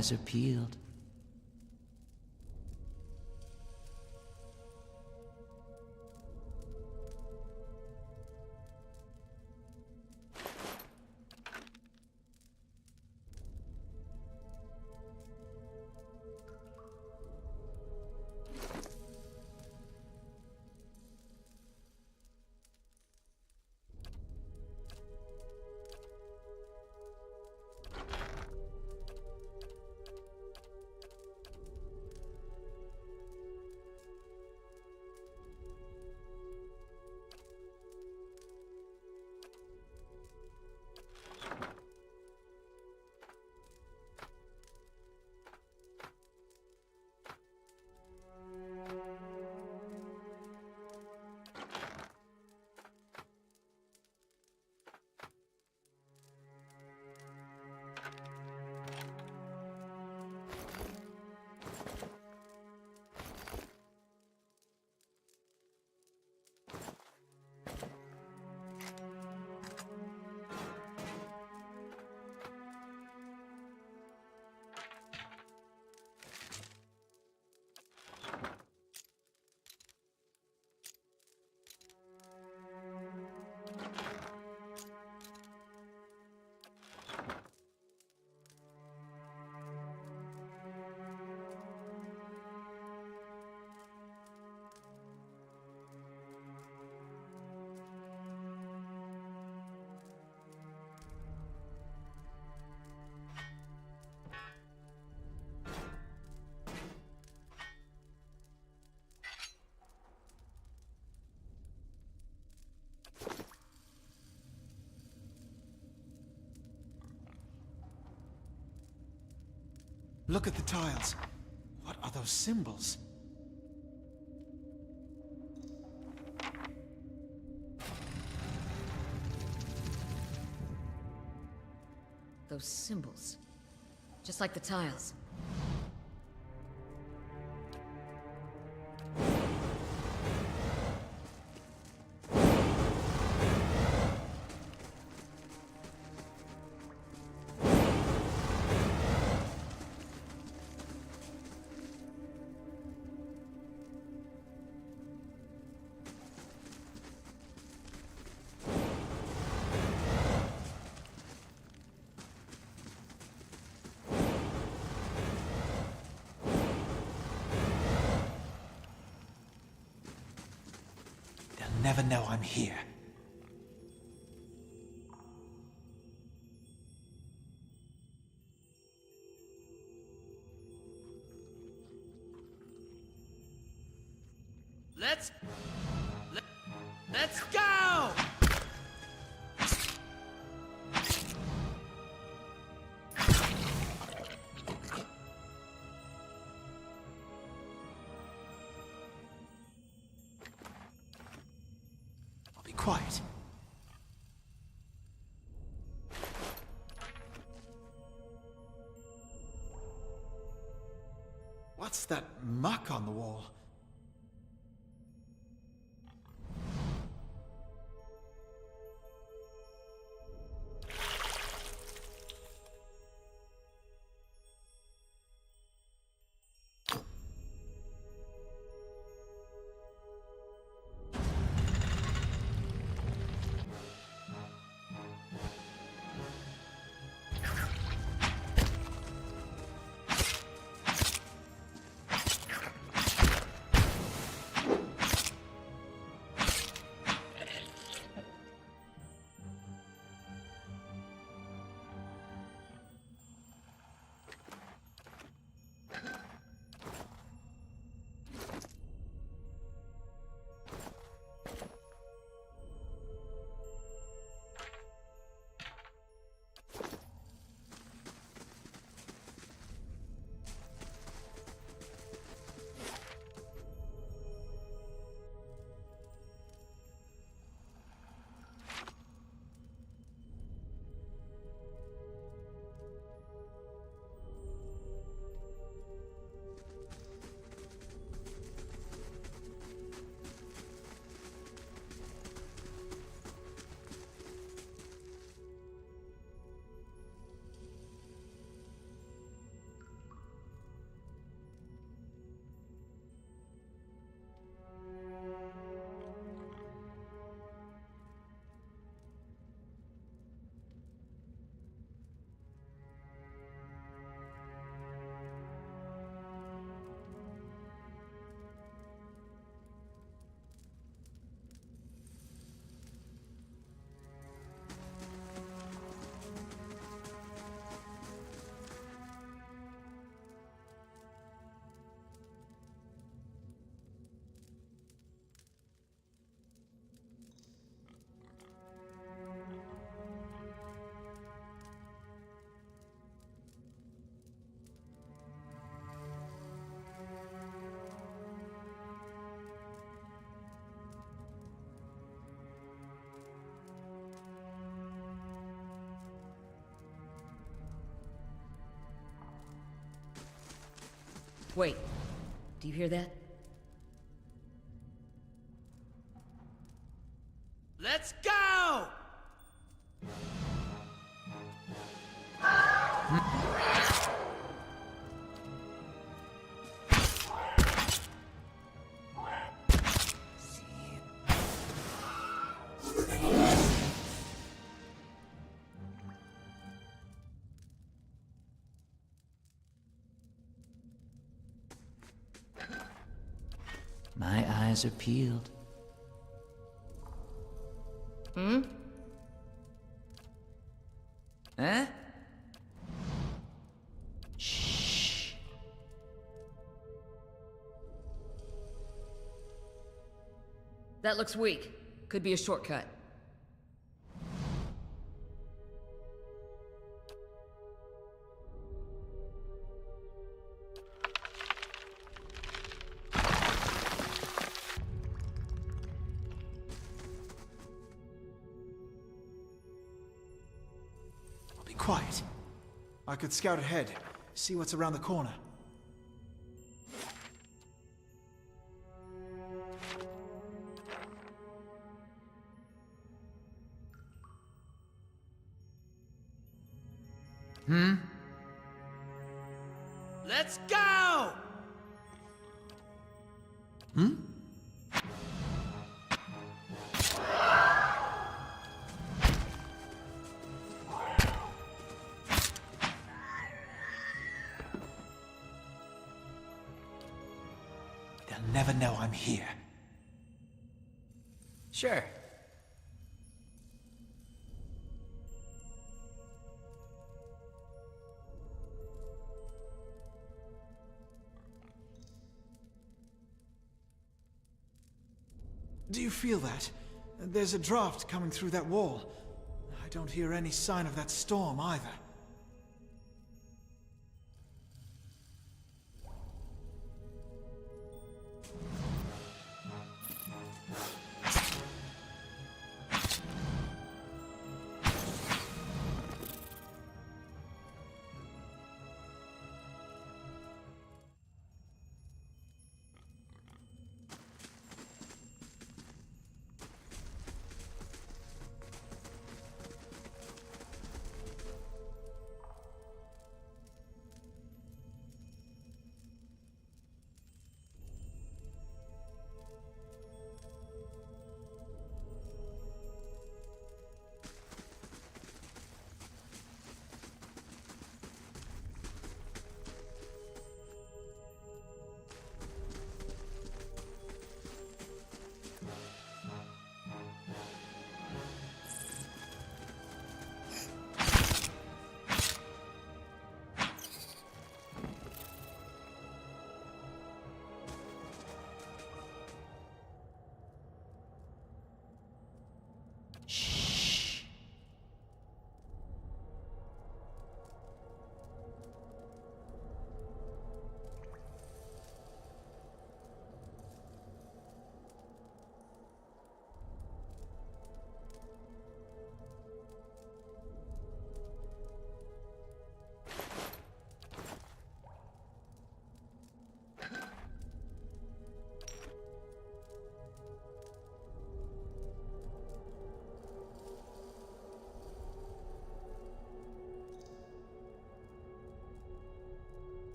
eyes are peeled. Look at the tiles. What are those symbols? Those symbols. Just like the tiles. They'll never know I'm here. Let's go! I'll be quiet. What's that muck on the wall? Wait. Do you hear that? Let's go! My eyes are peeled. Hmm? Huh? Shh. That looks weak. Could be a shortcut. Be quiet. I could scout ahead, see what's around the corner. Let's go! They'll never know I'm here. Sure. Do you feel that? There's a draft coming through that wall. I don't hear any sign of that storm either.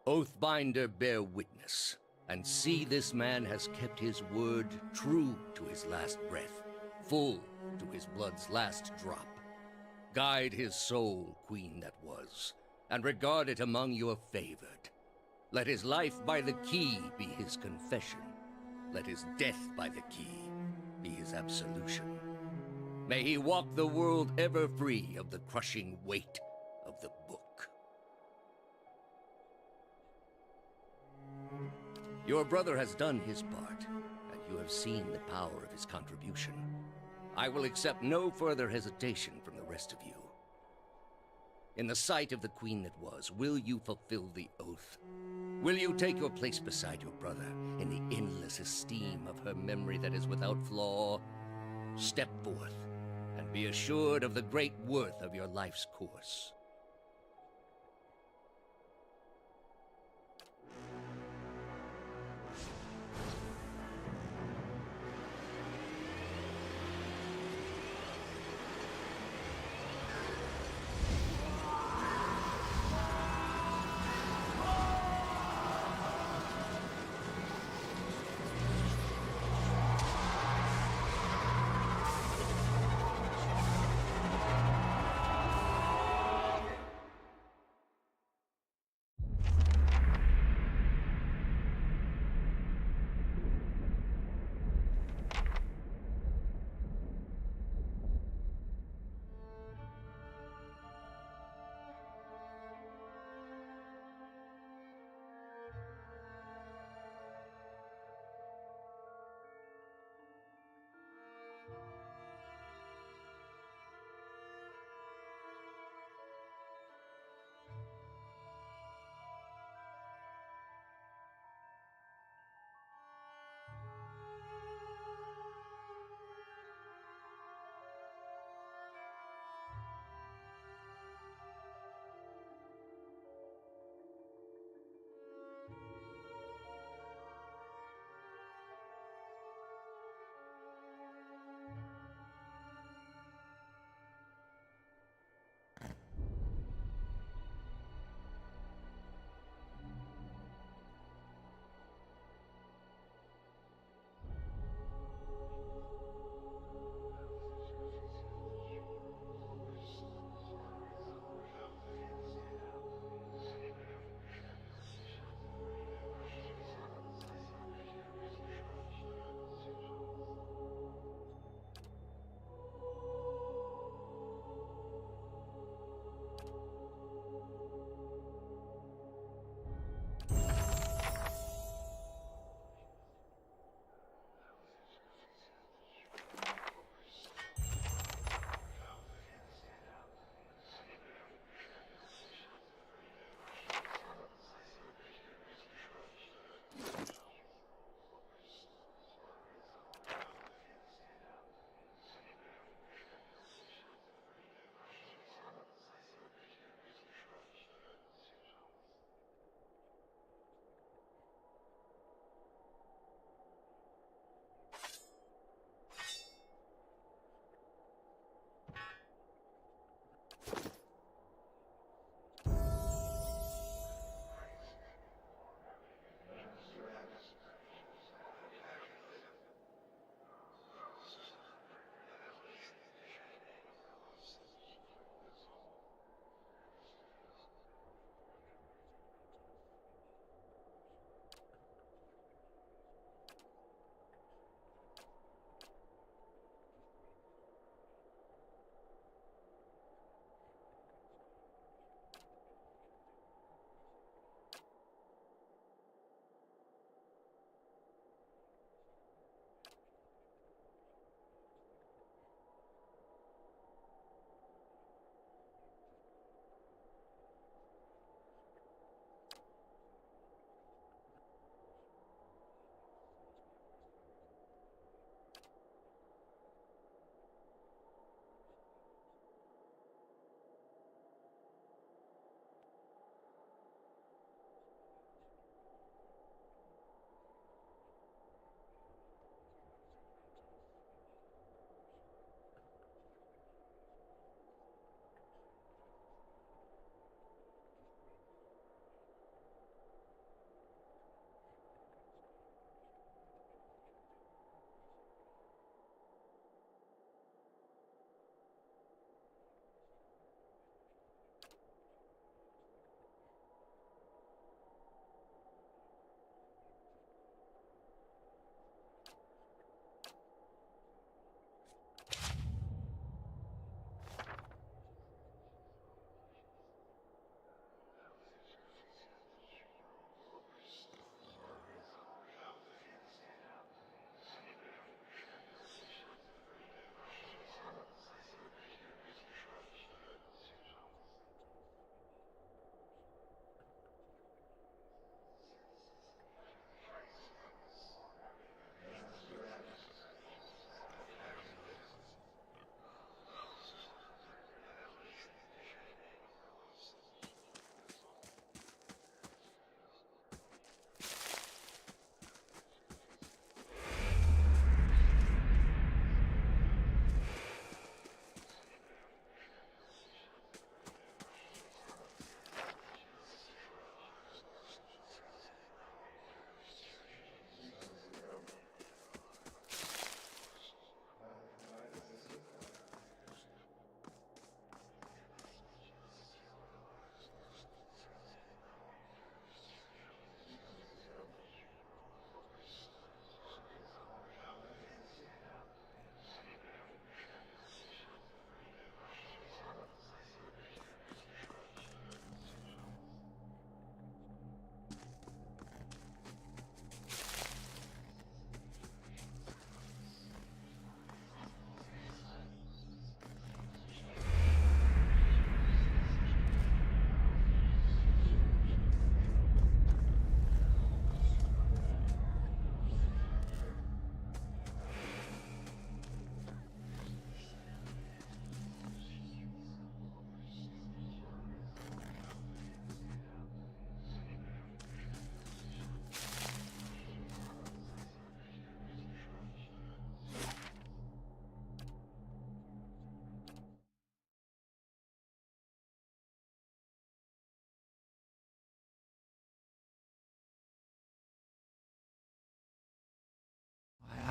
Oathbinder, bear witness, and see this man has kept his word true to his last breath, full to his blood's last drop. Guide his soul, queen that was, and regard it among your favored. Let his life by the key be his confession. Let his death by the key be his absolution. May he walk the world ever free of the crushing weight of the book. Your brother has done his part, and you have seen the power of his contribution. I will accept no further hesitation from the rest of you. In the sight of the queen that was, will you fulfill the oath? Will you take your place beside your brother in the endless esteem of her memory that is without flaw? Step forth, and be assured of the great worth of your life's course.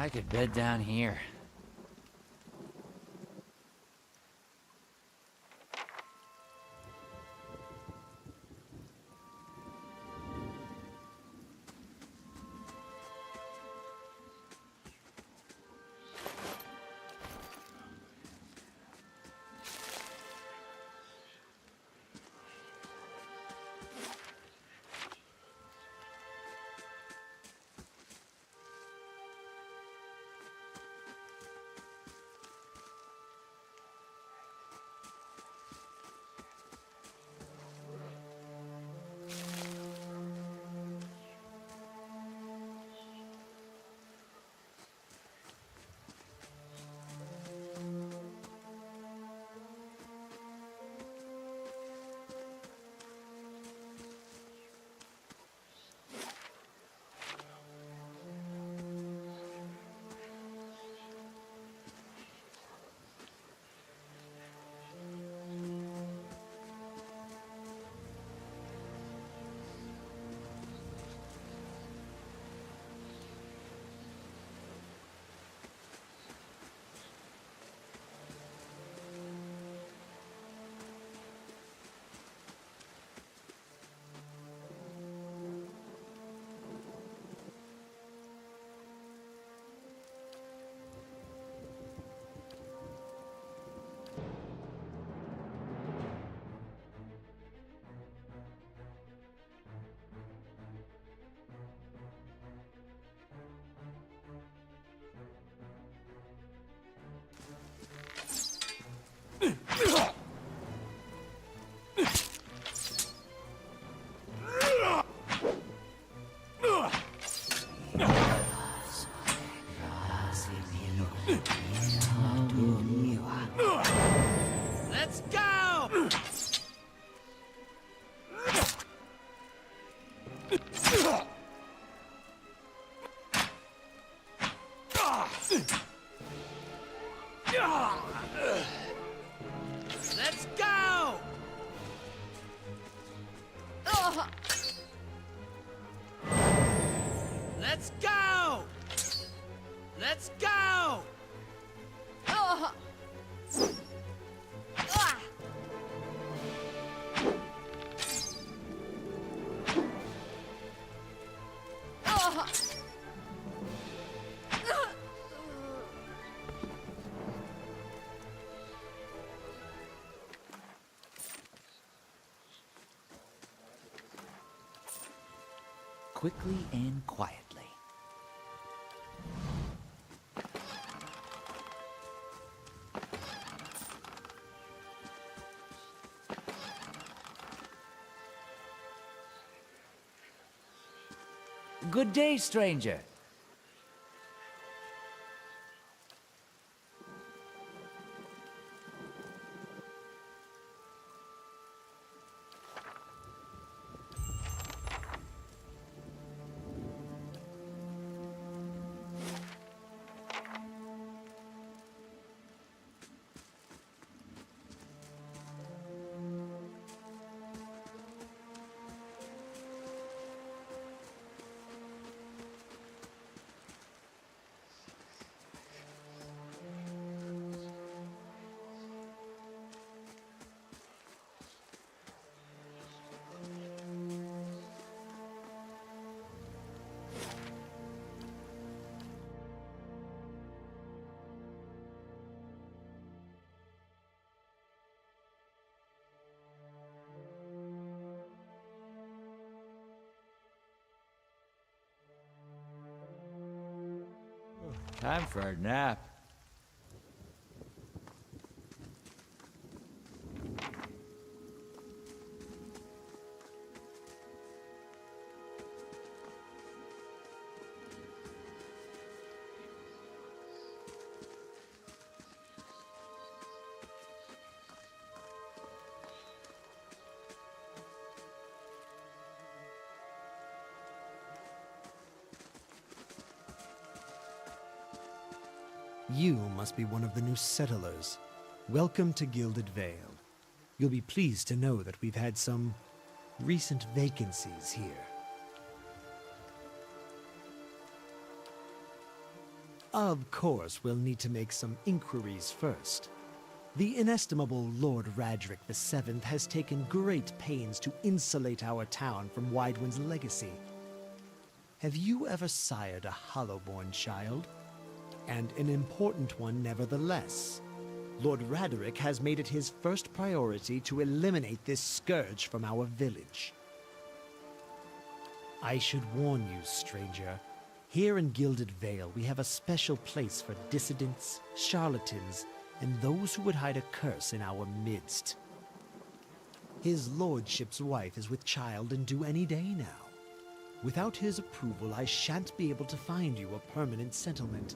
I could bed down here. Let's go! Let's go! Let's go! Let's go! Quickly and quietly. Good day, stranger. Time for a nap. You must be one of the new settlers. Welcome to Gilded Vale. You'll be pleased to know that we've had some recent vacancies here. Of course, we'll need to make some inquiries first. The inestimable Lord Radric VII has taken great pains to insulate our town from Widewind's legacy. Have you ever sired a Hollowborn child? And an important one nevertheless. Lord Radric has made it his first priority to eliminate this scourge from our village. I should warn you, stranger. Here in Gilded Vale, we have a special place for dissidents, charlatans, and those who would hide a curse in our midst. His lordship's wife is with child and due any day now. Without his approval, I shan't be able to find you a permanent settlement.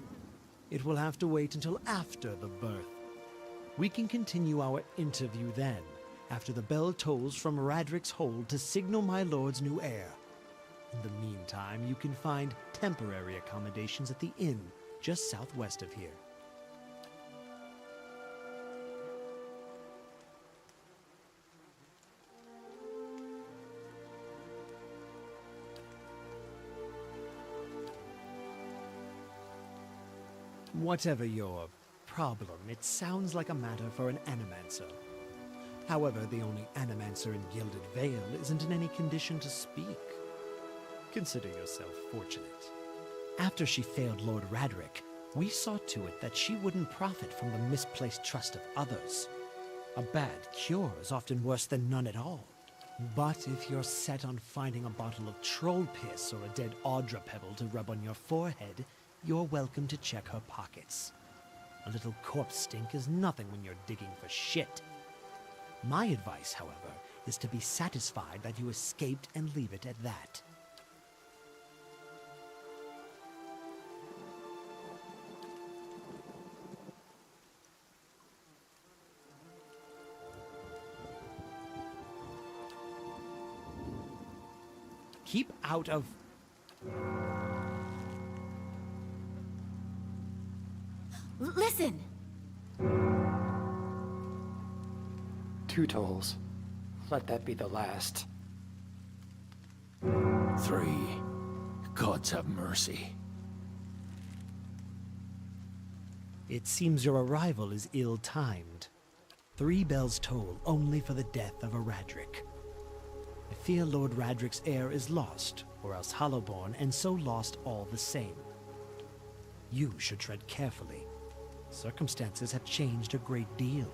It will have to wait until after the birth. We can continue our interview then, after the bell tolls from Radric's hold to signal my lord's new heir. In the meantime, you can find temporary accommodations at the inn just southwest of here. Whatever your problem, it sounds like a matter for an animancer. However, the only animancer in Gilded Vale isn't in any condition to speak. Consider yourself fortunate. After she failed Lord Radric, we saw to it that she wouldn't profit from the misplaced trust of others. A bad cure is often worse than none at all. But if you're set on finding a bottle of troll piss or a dead Audra pebble to rub on your forehead, you're welcome to check her pockets. A little corpse stink is nothing when you're digging for shit. My advice, however, is to be satisfied that you escaped and leave it at that. Keep out of... Listen! 2 tolls. Let that be the last. 3. Gods have mercy. It seems your arrival is ill-timed. 3 bells toll only for the death of a Radric. I fear Lord Radric's heir is lost, or else Hollowborn, and so lost all the same. You should tread carefully. Circumstances have changed a great deal.